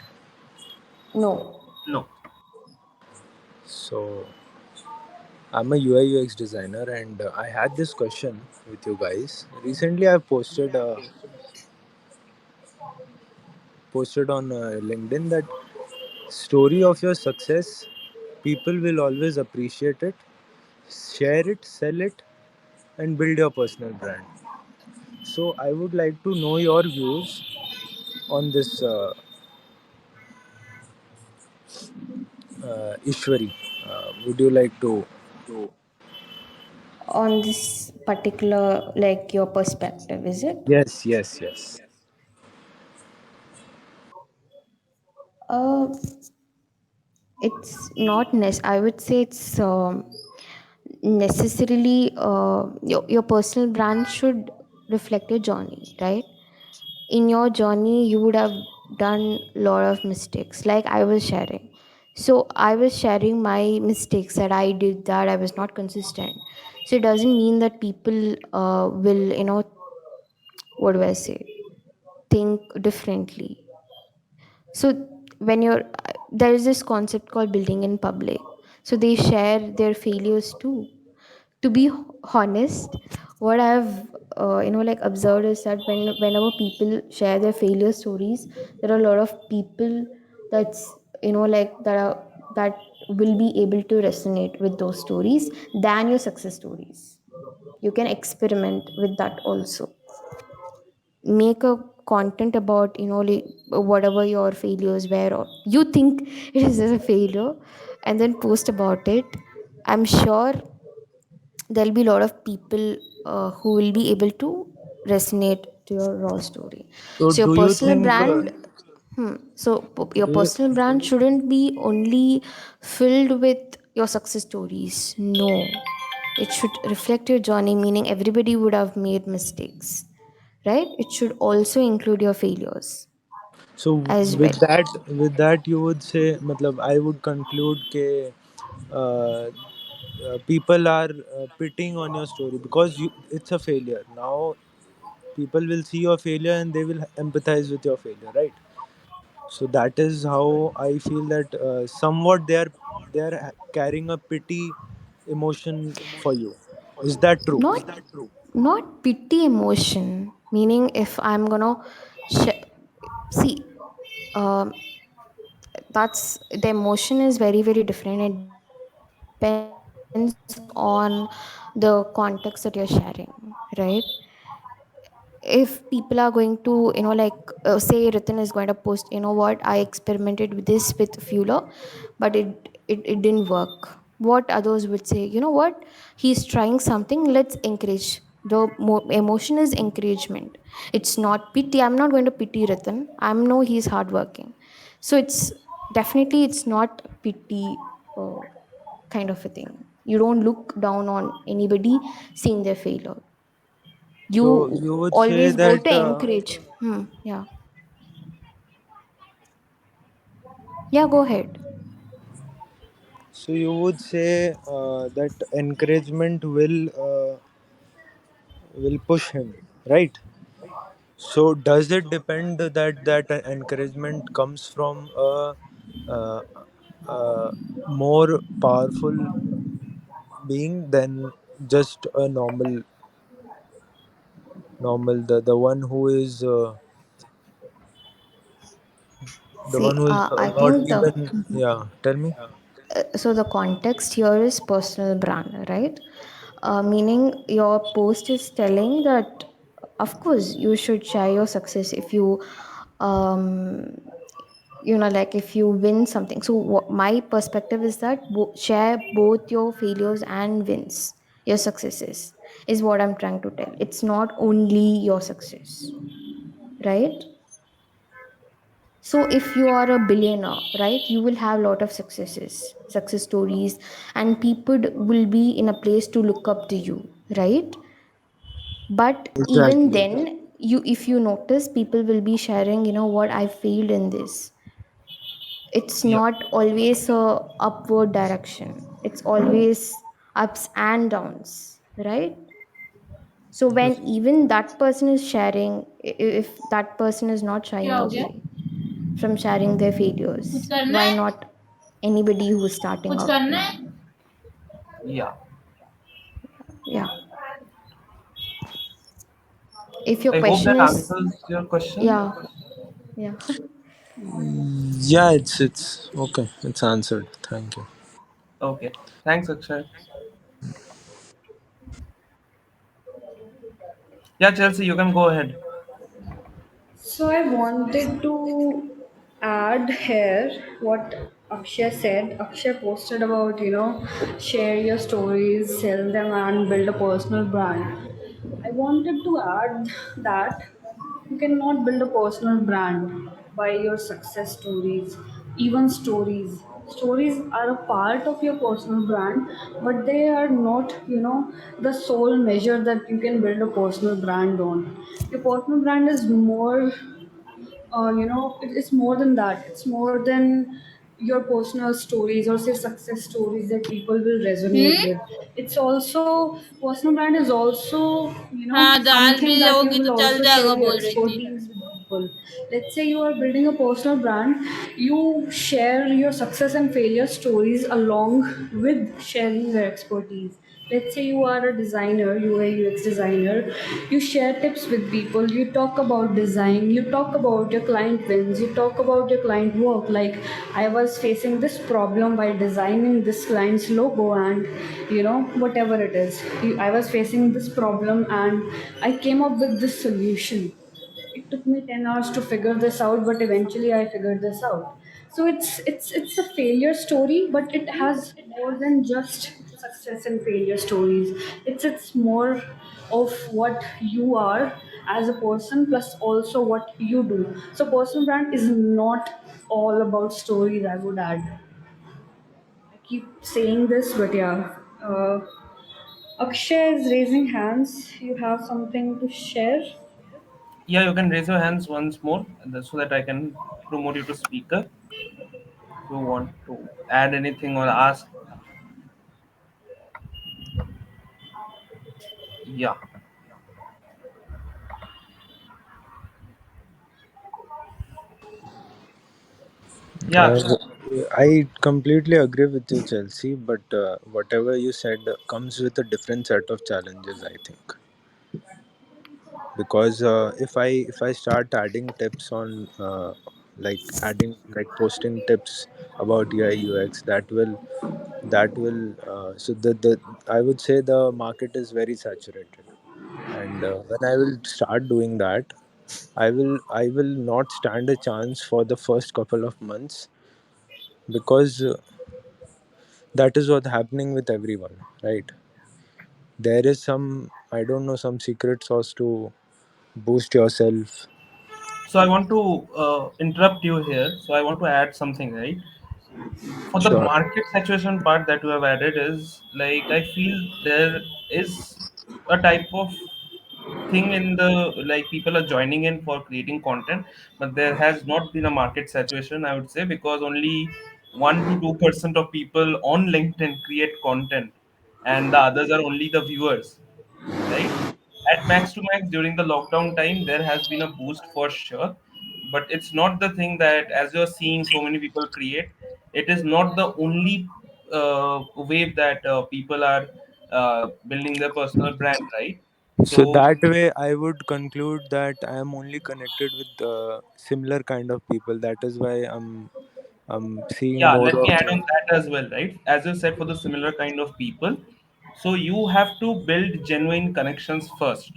No. no, So, I'm a UI UX designer, and I had this question with you guys. Recently, I've posted on LinkedIn that story of your success, people will always appreciate it, share it, sell it, and build your personal brand. So, I would like to know your views on this, Ishwari. Would you like to? On this particular, like, your perspective, is it? Yes, yes, yes. uh it's not I would say it's necessarily your personal brand should reflect your journey, right? In your journey you would have done a lot of mistakes, like I was sharing. So I was sharing my mistakes, that I did that, I was not consistent. So it doesn't mean that people will, what do I say, think differently. So when you're there is this concept called building in public. So they share their failures too. To be honest, what I've like observed is that whenever people share their failure stories, there are a lot of people that's like that will be able to resonate with those stories than your success stories. You can experiment with that also. Make a content about, like, whatever your failures were, or you think it is a failure, and then post about it. I'm sure there'll be a lot of people who will be able to resonate to your raw story. So So your do you personal think? brand, your Do you, personal brand shouldn't be only filled with your success stories. No, it should reflect your journey, meaning everybody would have made mistakes, right? It should also include your failures so as with well. that you would say, matlab, I would conclude that people are pitying on your story because it's a failure. Now people will see your failure and they will empathize with your failure, right? So that is how I feel that somewhat they are carrying a pity emotion for you. Is that true? Not not pity emotion, meaning if I'm gonna see, um, that's the emotion is very very different. It depends on the context that you're sharing, right? If people are going to, say Ritin is going to post, what, I experimented with this with fueler, but it didn't work. What others would say, what, he's trying something, let's encourage. The emotion is encouragement. It's not pity. I'm not going to pity Ritin. I know he's hardworking. So it's definitely, it's not pity, kind of a thing. You don't look down on anybody seeing their failure. So You you would say always go that. to encourage. Yeah. Yeah, go ahead. So you would say that encouragement will push him, right? So does it depend that encouragement comes from a, a more powerful being than just a normal, the one who is See, I not think even, yeah, tell me. the context here is personal brand, right? Meaning your post is telling that, of course, you should share your success if you, um, like if you win something. So my perspective is that share both your failures and wins, your successes, is what I'm trying to tell. It's not only your success, right? So if you are a billionaire, right, you will have a lot of success stories, and people will be in a place to look up to you, right? But even Exactly. then, if you notice, people will be sharing, what, I failed in this. It's Yeah. not always a upward direction. It's always ups and downs, right? So when Yes. even that person is sharing, if that person is not क्या shying हो गया? away from sharing their कुछ failures, करना why है? not anybody who is starting कुछ out करना now? है? Yeah. Yeah. If your I hope question that is, answers your question. yeah, yeah. Yeah, it's okay. It's answered. Thank you. Okay. Thanks, Akshay. Yeah, Chelsea, you can go ahead. So I wanted to add here what Akshay said. Akshay posted about, share your stories, sell them, and build a personal brand. I wanted to add that you cannot build a personal brand by your success stories, even stories. Stories are a part of your personal brand, but they are not, the sole measure that you can build a personal brand on. Your personal brand is more, it's more than that. It's more than your personal stories or say success stories that people will resonate with. It's also, personal brand is also, हाँ दाल भी something that you लोगी will तो चल also share जाएगा your बोल रही थी. expertise with people. people. Let's say you are building a personal brand, you share your success and failure stories along with sharing your expertise. Let's say you are a designer, UI UX designer, you share tips with people, you talk about design, you talk about your client wins, you talk about your client work. Like, I was facing this problem by designing this client's logo, and whatever it is, I was facing this problem and I came up with this solution. It took me 10 hours to figure this out, but eventually I figured this out. So it's a failure story, but it has more than just success and failure stories. It's more of what you are as a person, plus also what you do. So personal brand is not all about stories, I would add. I keep saying this, but yeah. Akshay is raising hands. You have something to share? Yeah, you can raise your hands once more so that I can promote you to speaker. If you want to add anything or ask, yeah, yeah. Uh, I completely agree with you, Chelsea. But whatever you said comes with a different set of challenges, I think. Because if I start adding tips on like adding like posting tips about UI UX, that will so the I would say the market is very saturated, and when I will start doing that, I will not stand a chance for the first couple of months, because that is what's happening with everyone, right? There is some, I don't know, some secret sauce to boost yourself. So I want to interrupt you here. So I want to add something, right? For the Sure. market saturation part that you have added is like I feel there is a type of thing in the like people are joining in for creating content, but there has not been a market saturation, I would say, because only 1 to 2% of people on LinkedIn create content, and the others are only the viewers, right? At max to max during the lockdown time, there has been a boost for sure, but it's not the thing that as you're seeing so many people create, it is not the only wave that people are building their personal brand, right? So So that way, I would conclude that I am only connected with similar kind of people. That is why I'm seeing yeah, more let me of. add on that as well, right? As you said, for the similar kind of people, so you have to build genuine connections first.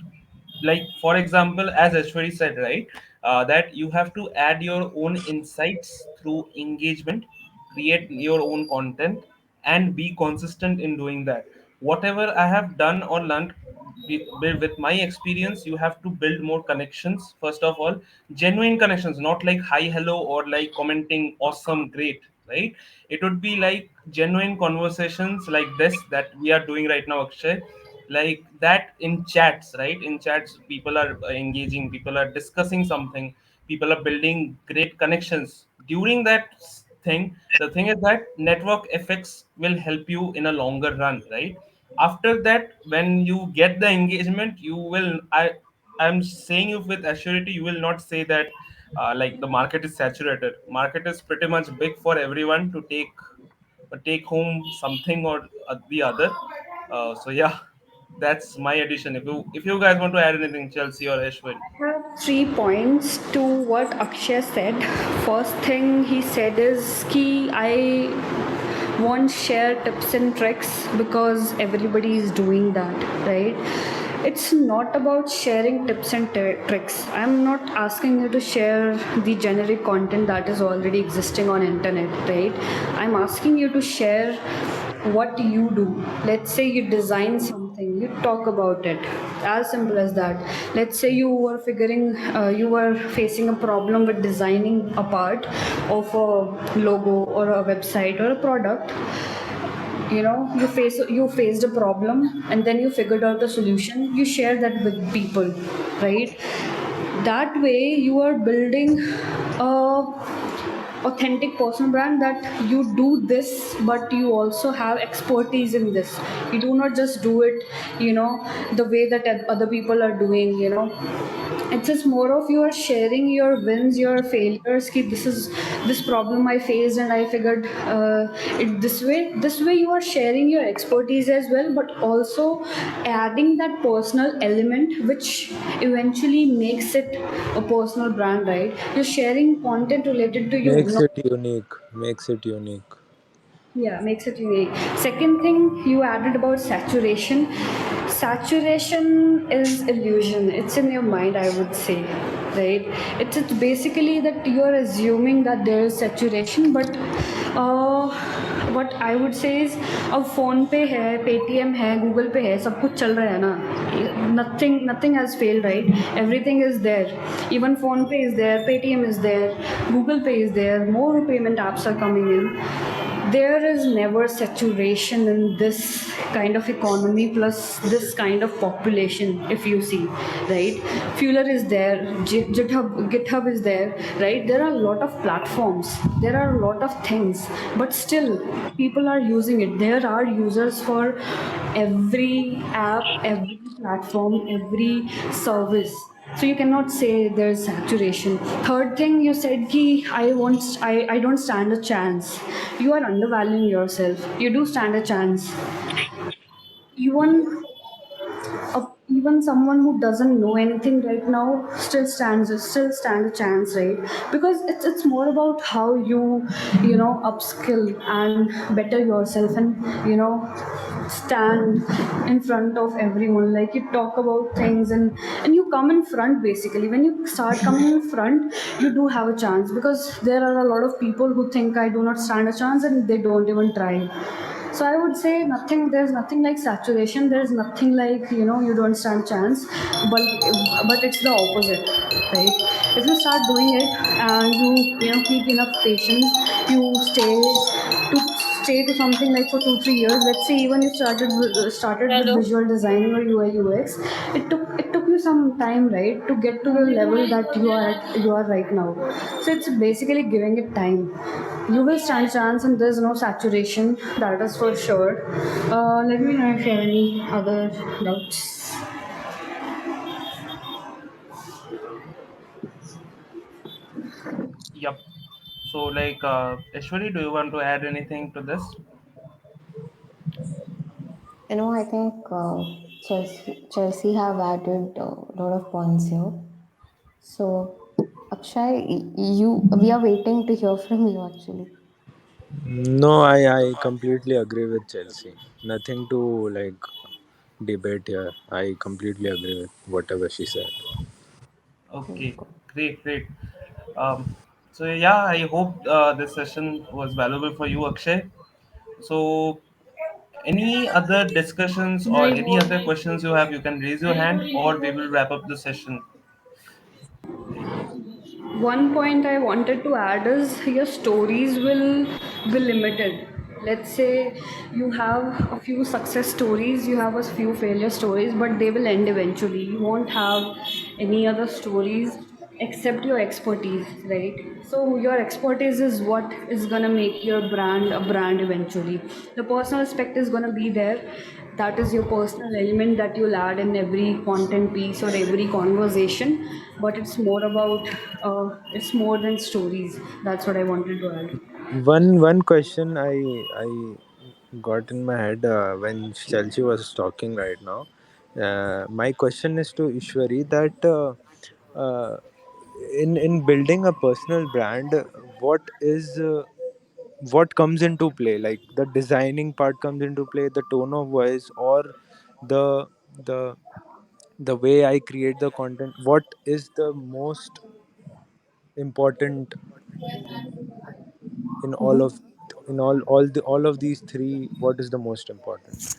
Like for example, as Ashwari said, right, that you have to add your own insights through engagement, create your own content, and be consistent in doing that. Whatever I have done or learned with my experience, you have to build more connections first of all, genuine connections, not like hi hello or like commenting awesome great, right? It would be like genuine conversations like this that we are doing right now, Akshay, like that in chats, right? In chats people are engaging, people are discussing something, people are building great connections during that thing. The thing is that network effects will help you in a longer run, right? After that, when you get the engagement, you will I'm saying you with assurity, you will not say that like the market is saturated. Market is pretty much big for everyone to take home something or the other. So yeah, that's my addition. If you guys want to add anything, Chelsea or Ashwin. I have 3 points to what Akshay said. First thing he said is ki I won't share tips and tricks because everybody is doing that, right? It's not about sharing tips and tricks. I'm not asking you to share the generic content that is already existing on internet, right? I'm asking you to share what you do. Let's say you design something, you talk about it, as simple as that. Let's say you were facing a problem with designing a part of a logo or a website or a product. You faced a problem, and then you figured out a solution, you share that with people, right? That way you are building a authentic personal brand, that you do this but you also have expertise in this. You do not just do it, the way that other people are doing. It's just more of you are sharing your wins, your failures. Ki this is this problem I faced and I figured it this way. This way you are sharing your expertise as well, but also adding that personal element which eventually makes it a personal brand, right? You're sharing content related to you, Makes not. it unique. Makes it unique. Yeah, makes it unique. Second thing you added about saturation. Saturation is illusion. It's in your mind, I would say, right? It's basically that you are assuming that there is saturation, but what I would say is, अब phone पे है, Paytm है, Google पे है, सब कुछ चल रहा है ना. Nothing has failed, right? Everything is there. Even phone pay is there, Paytm is there, Google Pay is there. More payment apps are coming in. There is never saturation in this kind of economy plus this kind of population. If you see, right, Fueler is there, GitHub is there, right? There are a lot of platforms, there are a lot of things, but still people are using it. There are users for every app, every platform, every service. So you cannot say there's saturation. Third thing you said ki I don't stand a chance. You are undervaluing yourself. You do stand a chance. Even even someone who doesn't know anything right now still stand a chance, right? Because it's more about how you upskill and better yourself, and stand in front of everyone. Like you talk about things, and you come in front. Basically, when you start coming in front, you do have a chance, because there are a lot of people who think I do not stand a chance and they don't even try. So I would say nothing. There's nothing like saturation. There's nothing like you don't stand chance, but it's the opposite, right? If you start doing it and you keep enough patience, you stay to something like for 2 3 years. Let's say even you started with Hello. visual designing or UI UX. It took you some time, right, to get to the level that you are right now. So it's basically giving it time. You will stand chance, and there's no saturation, that is for sure. Let me know if you have any other doubts. Yep. So, Ashwari, do you want to add anything to this? I think Chelsea have added a lot of points here. So, Akshay, we are waiting to hear from you actually. No, I completely agree with Chelsea. Nothing to debate here. I completely agree with whatever she said. Okay, great, great. Um, so yeah, I hope this session was valuable for you, Akshay. So, any other discussions or नहीं any बोल other questions you have, you can raise your hand, or we will wrap up the session. One point I wanted to add is your stories will be limited. Let's say you have a few success stories, you have a few failure stories, but they will end eventually. You won't have any other stories except your expertise, right? So your expertise is what is gonna make your brand a brand eventually. The personal aspect is gonna be there. That is your personal element that you'll add in every content piece or every conversation, but it's more about it's more than stories. That's what I wanted to add. One question I got in my head when Chelsea was talking right now. My question is to Ishwari that in building a personal brand, what is what comes into play? Like the designing part comes into play, the tone of voice, or the the the way I create the content. What is the most important in all of in all of these three? What is the most important?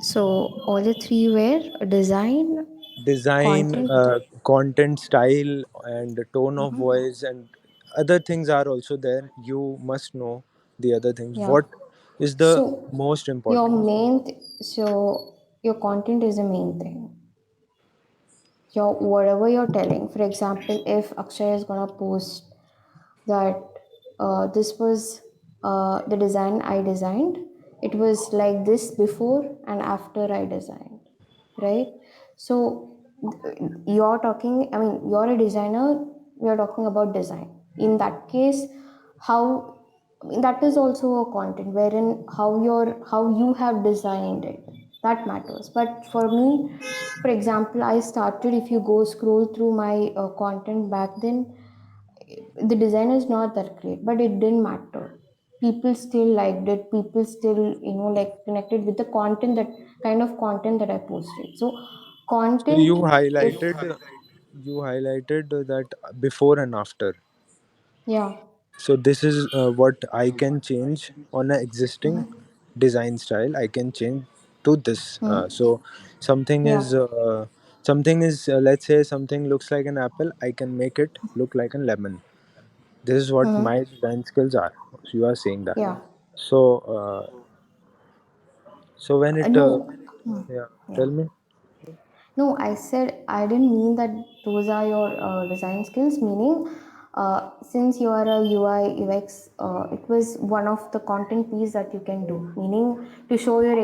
So, all the three were design, Design, content. content style, and tone of voice, and other things are also there. You must know the other things. Yeah. What is the So, most important? your content is the main thing. Whatever you're telling. For example, if Akshay is gonna post that this was the design I designed. It was like this before and after I designed, right? So you're talking, I mean, you're a designer, we're talking about design. In that case, how, I mean, that is also a content wherein how you have designed it, that matters. But for me, for example, I started, if you go scroll through my content back then, the design is not that great, but it didn't matter. People still liked it. People still, like connected with the content, that kind of content that I posted. So So you content, if highlighted that before and after. yeah, So this is what I can change on an existing design style. I can change to this. So something yeah, is let's say something looks like an apple. I can make it look like a lemon. This is what my design skills are. So you are saying that. yeah. So so when it No, yeah, yeah. tell me. No, I said I didn't mean that those are your design skills. Meaning, since you are a UI UX, it was one of the content piece that you can do. Meaning, to show your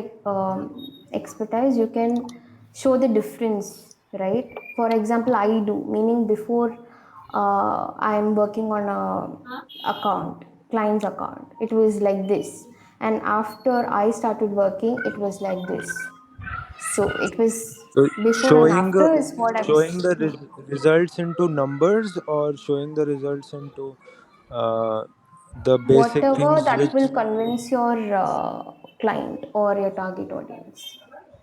expertise, you can show the difference, right? For example, I do. Meaning, before I am working on a account, client's account, it was like this, and after I started working, it was like this. So it was So before and after is what I showing was. the Yeah, results into numbers or showing the results into uh, the basic whatever things that which. will convince your client or your target audience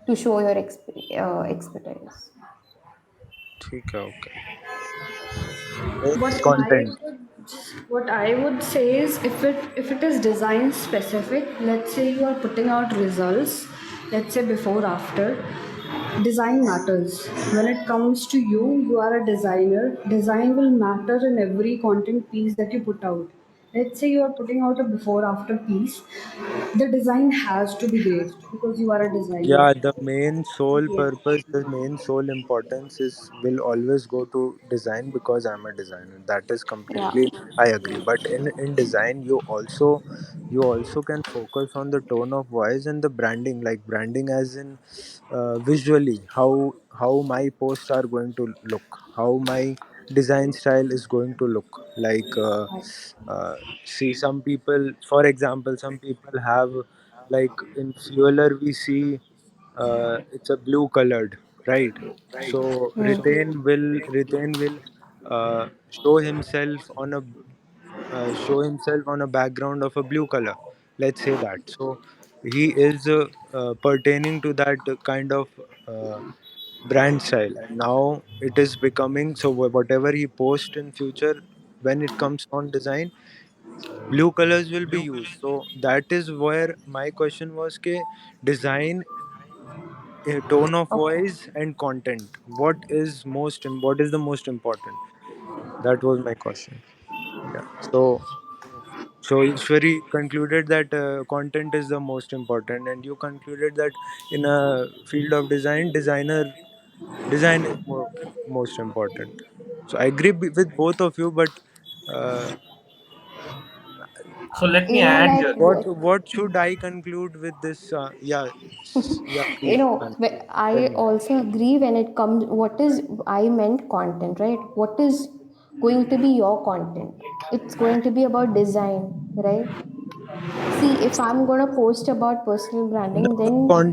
to show your expertise. ठीक है, okay. Means What I content. would what I would say is, if it is design specific, let's say you are putting out results, let's say before after, design matters. When it comes to you, you are a designer. Design will matter in every content piece that you put out. Let's say you are putting out a before after piece, the design has to be great because you are a designer. Yeah, the main sole purpose, the main sole importance is will always go to design because I'm a designer. That is Yeah, completely I agree. But in design, you also can focus on the tone of voice and the branding, like branding as in visually how my posts are going to look, how my design style is going to look. Like see, some people, for example, some people have, like in fueler we see it's a blue colored, right? So Ritain will show himself on a background of a blue color, let's say that. So he is pertaining to that kind of uh, brand style, and now it is becoming so whatever he posts in future, when it comes on design, blue colors will be used. So that is where my question was, ke design, tone of okay, voice and content, what is the most important? That was my question. Yeah. So Ishwari concluded that content is the most important, and you concluded that in a field of design is most important. So I agree with both of you, but uh, So let me you know, add like here. what should I conclude with this? Yeah, yeah, you please, know, tell I me. also agree when it comes. What is I meant content, right? What is going to be your content? It's going to be about design, right? See, if I'm gonna post about personal No, branding, then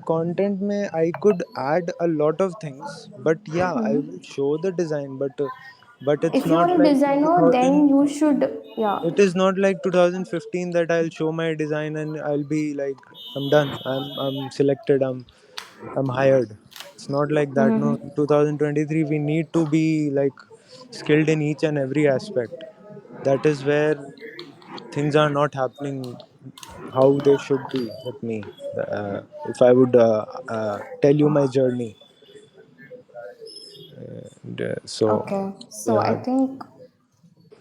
content may I could add a lot of things, but yeah, I will show the design, but it's if you're not a like designer, 2000. then you should, yeah. It is not like 2015 that I'll show my design and I'll be like, I'm done. I'm selected. I'm hired. It's not like that. No, in 2023 we need to be like skilled in each and every aspect. That is where things are not happening how they should be with me. If I would tell you my journey, and, so Okay, so I yeah. think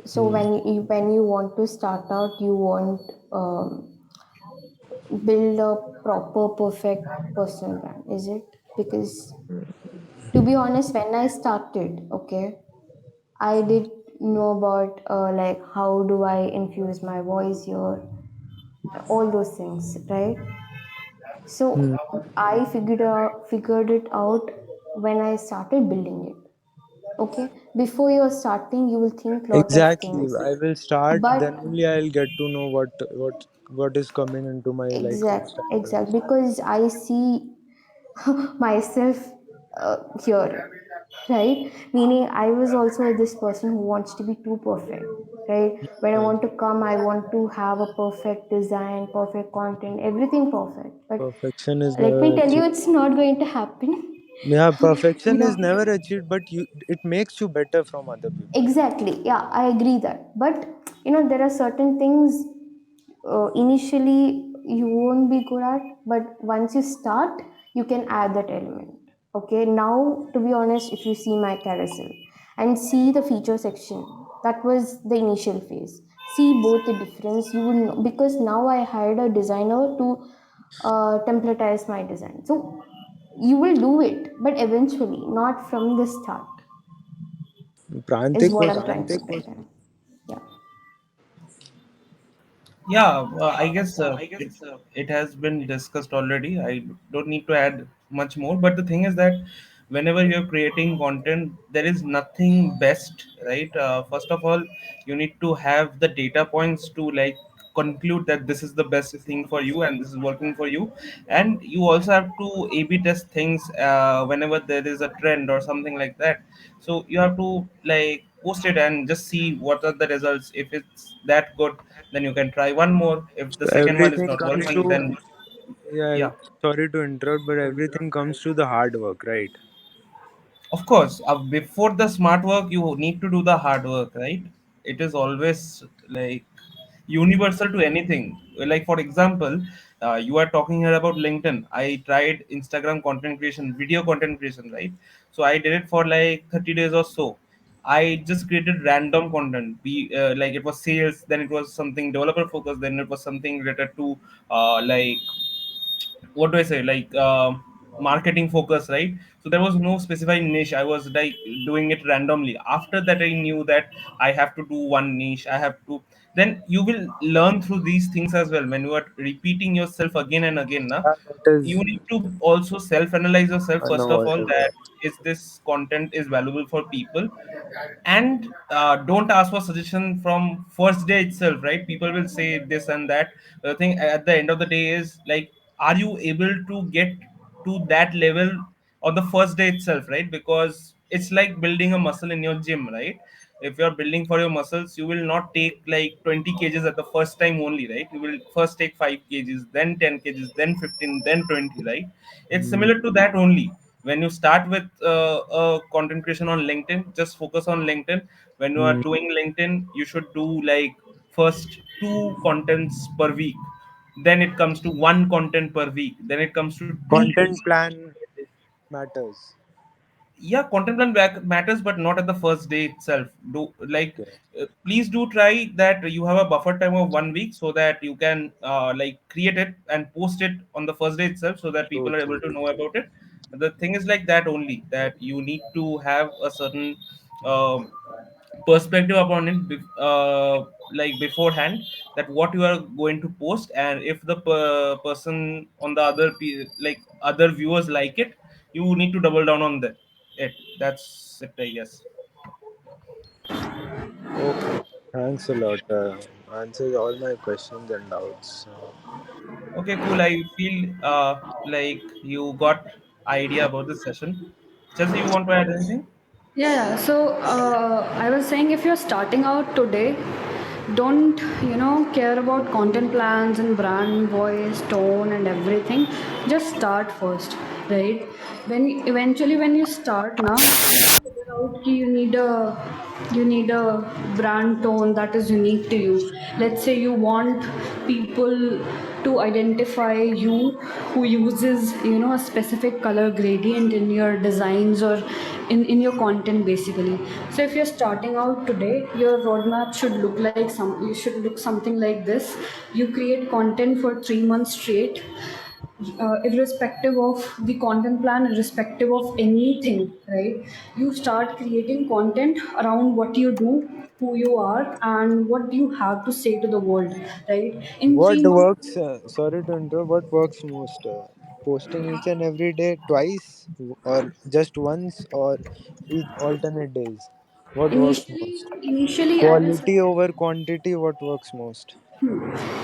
so. Hmm. When you want to start out, you want build a proper, perfect personal brand. Is it? Because to be honest, when I started, okay, I did know about like how do I infuse my voice here, all those things, right? So Hmm. I figured it out when I started building it. Okay, before you're starting, you will think lot of Exactly. things, I will start, but then only I'll get to know what is coming into my like exact subscribers. because I see myself here, right? Meaning, I was also this person who wants to be too perfect, right? When I Yeah. want to come, I want to have a perfect design, perfect content, everything perfect. But Perfection is let me never tell you, achieved. it's not going to happen. Yeah, you perfection is know, never achieved, but it makes you better from other people. exactly. Yeah, I agree that. But there are certain things initially you won't be good at, but once you start, you can add that element. Okay, now to be honest, if you see my carousel and see the feature section, that was the initial phase. See both the difference, you will know, because now I hired a designer to templatize my design. So you will do it, but eventually, not from the start, is Prantik what was I'm trying to say. Yeah. Yeah, I guess it has been discussed already. I don't need to add much more, but the thing is that whenever you're creating content, there is nothing best, right? First of all, you need to have the data points to like conclude that this is the best thing for you and this is working for you. And you also have to A B test things whenever there is a trend or something like that. So you have to like post it and just see what are the results. If it's that good, then you can try one more. If the So second one is everything not comes working, to, then yeah, yeah. sorry to interrupt, but everything comes to the hard work, right? Of course, before the smart work, you need to do the hard work, right? It is always like universal to anything. Like, for example, you are talking here about LinkedIn. I tried Instagram content creation, video content creation, right? So I did it for like 30 days or so. I just created random content. Be like it was sales, then it was something developer focused, then it was something related to like what do I say, like marketing focus, right? So there was no specified niche. I was like doing it randomly. After that, I knew that I have to do one niche. I have to. Then you will learn through these things as well. When you are repeating yourself again and again, na, Yeah, that is you need to also self-analyze yourself first of all. unavoidable. That is this content is valuable for people, and don't ask for suggestion from first day itself, right? People will say this and that. The thing at the end of the day is like, are you able to get to that level on the first day itself, right? Because it's like building a muscle in your gym, right? If you're building for your muscles, you will not take like 20 kgs at the first time only, right? You will first take 5 kgs, then 10 kgs, then 15, then 20, right? It's Mm. similar to that only. When you start with content creation on LinkedIn, just focus on LinkedIn. When you are Mm. doing LinkedIn, you should do like first two contents per week, then it comes to one content per week, then it comes to two Content posts. plan matters. Yeah, content plan matters, but not at the first day itself. Do like Okay. please do try that you have a buffer time of 1 week so that you can like create it and post it on the first day itself so that True, people are able true. to know about it. The thing is like that only, that you need to have a certain um perspective upon it like beforehand, that what you are going to post, and if the person on the like other viewers like it, you need to double down on that it. That's it, I guess. Okay. Thanks a lot. Answers all my questions and doubts. Okay, cool. I feel like you got idea about this session. Chelsea, you want to add anything? Yeah, so I was saying if you're starting out today, don't care about content plans and brand voice, tone, and everything. Just start first, right? When you start now, figure out कि you need a brand tone that is unique to you. Let's say you want people to identify you who uses a specific color gradient in your designs or in your content basically. So if you're starting out today, your roadmap should look like you should look something like this. You create content for 3 months straight, irrespective of the content plan, irrespective of anything, right? You start creating content around what you do, who you are and what you have to say to the world, right? In What 3 months. works? Sorry to interrupt. What works most? Posting each and every day twice, or just once, or each alternate days? What works most? Initially I will Quality over quantity. What works most?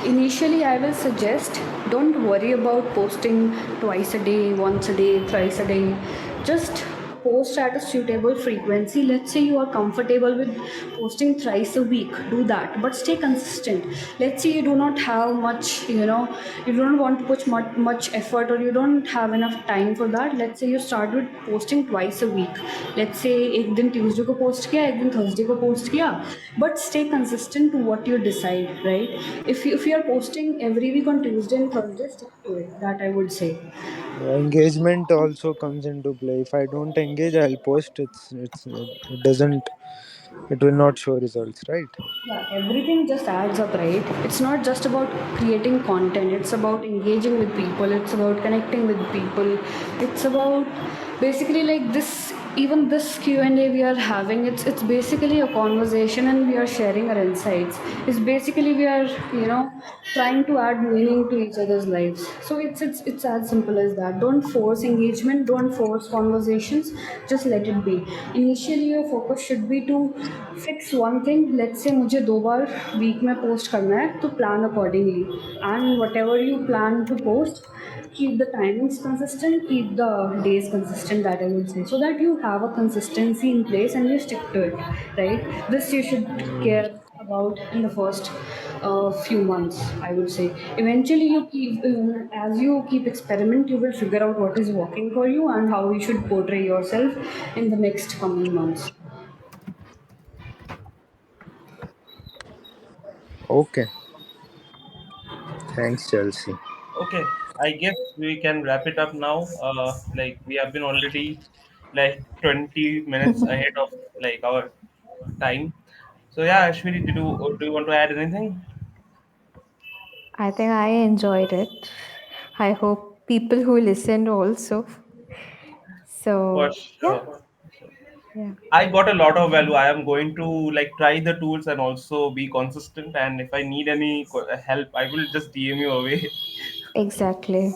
Initially, I will suggest don't worry about posting twice a day, once a day, thrice a day. Just post at a suitable frequency. Let's say you are comfortable with posting thrice a week, do that, but stay consistent. Let's say you do not have much, you don't want to put much effort or you don't have enough time for that. Let's say you start with posting twice a week. Let's say एक दिन Tuesday को post किया, एक दिन Thursday को post किया, but stay consistent to what you decide, right? If you are posting every week on Tuesday and Thursday, stick to it. That I would say. Engagement also comes into play. If I don't engage, I'll post. It doesn't. It will not show results, right? Yeah, everything just adds up, right? It's not just about creating content, it's about engaging with people, it's about connecting with people, it's about basically like this. Even this Q&A we are having, it's basically a conversation and we are sharing our insights. It's basically we are, trying to add meaning to each other's lives. So it's as simple as that. Don't force engagement, don't force conversations, just let it be. Initially your focus should be to fix one thing. Let's say मुझे 2 बार week में post करना है, तो plan accordingly. And whatever you plan to post, keep the timings consistent, keep the days consistent, that I would say, so that you have a consistency in place and you stick to it, right? This you should care about in the first few months, I would say. Eventually you keep as you keep experiment, you will figure out what is working for you and how you should portray yourself in the next coming months. Okay. Thanks, Chelsea. Okay, I guess we can wrap it up now. Like we have been already like 20 minutes ahead of like our time. So yeah, Ashwini, do you want to add anything? I think I enjoyed it. I hope people who listened also. For So, yeah, sure. yeah, I got a lot of value. I am going to like try the tools and also be consistent. And if I need any help, I will just DM you away. exactly.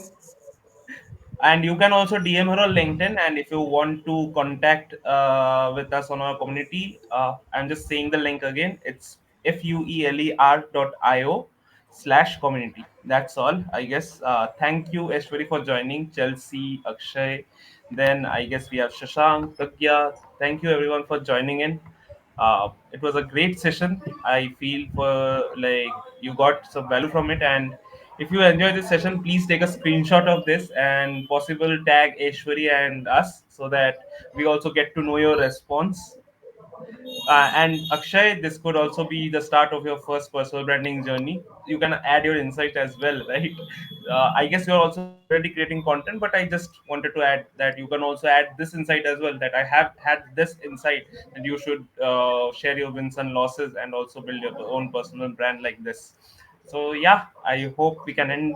And you can also DM her on LinkedIn. And if you want to contact with us on our community, I'm just saying the link again. It's fueler.io/community. That's all, I guess. Thank you, Ashwari, for joining. Chelsea, Akshay. Then I guess we have Shashank, Pragya. Thank you, everyone, for joining in. It was a great session. I feel for like you got some value from it, and if you enjoy this session, please take a screenshot of this and possible tag Aishwari and us so that we also get to know your response. And Akshay, this could also be the start of your first personal branding journey. You can add your insight as well, right? I guess you're also already creating content, but I just wanted to add that you can also add this insight as well. That I have had this insight that you should share your wins and losses and also build your own personal brand like this. So yeah, I hope we can end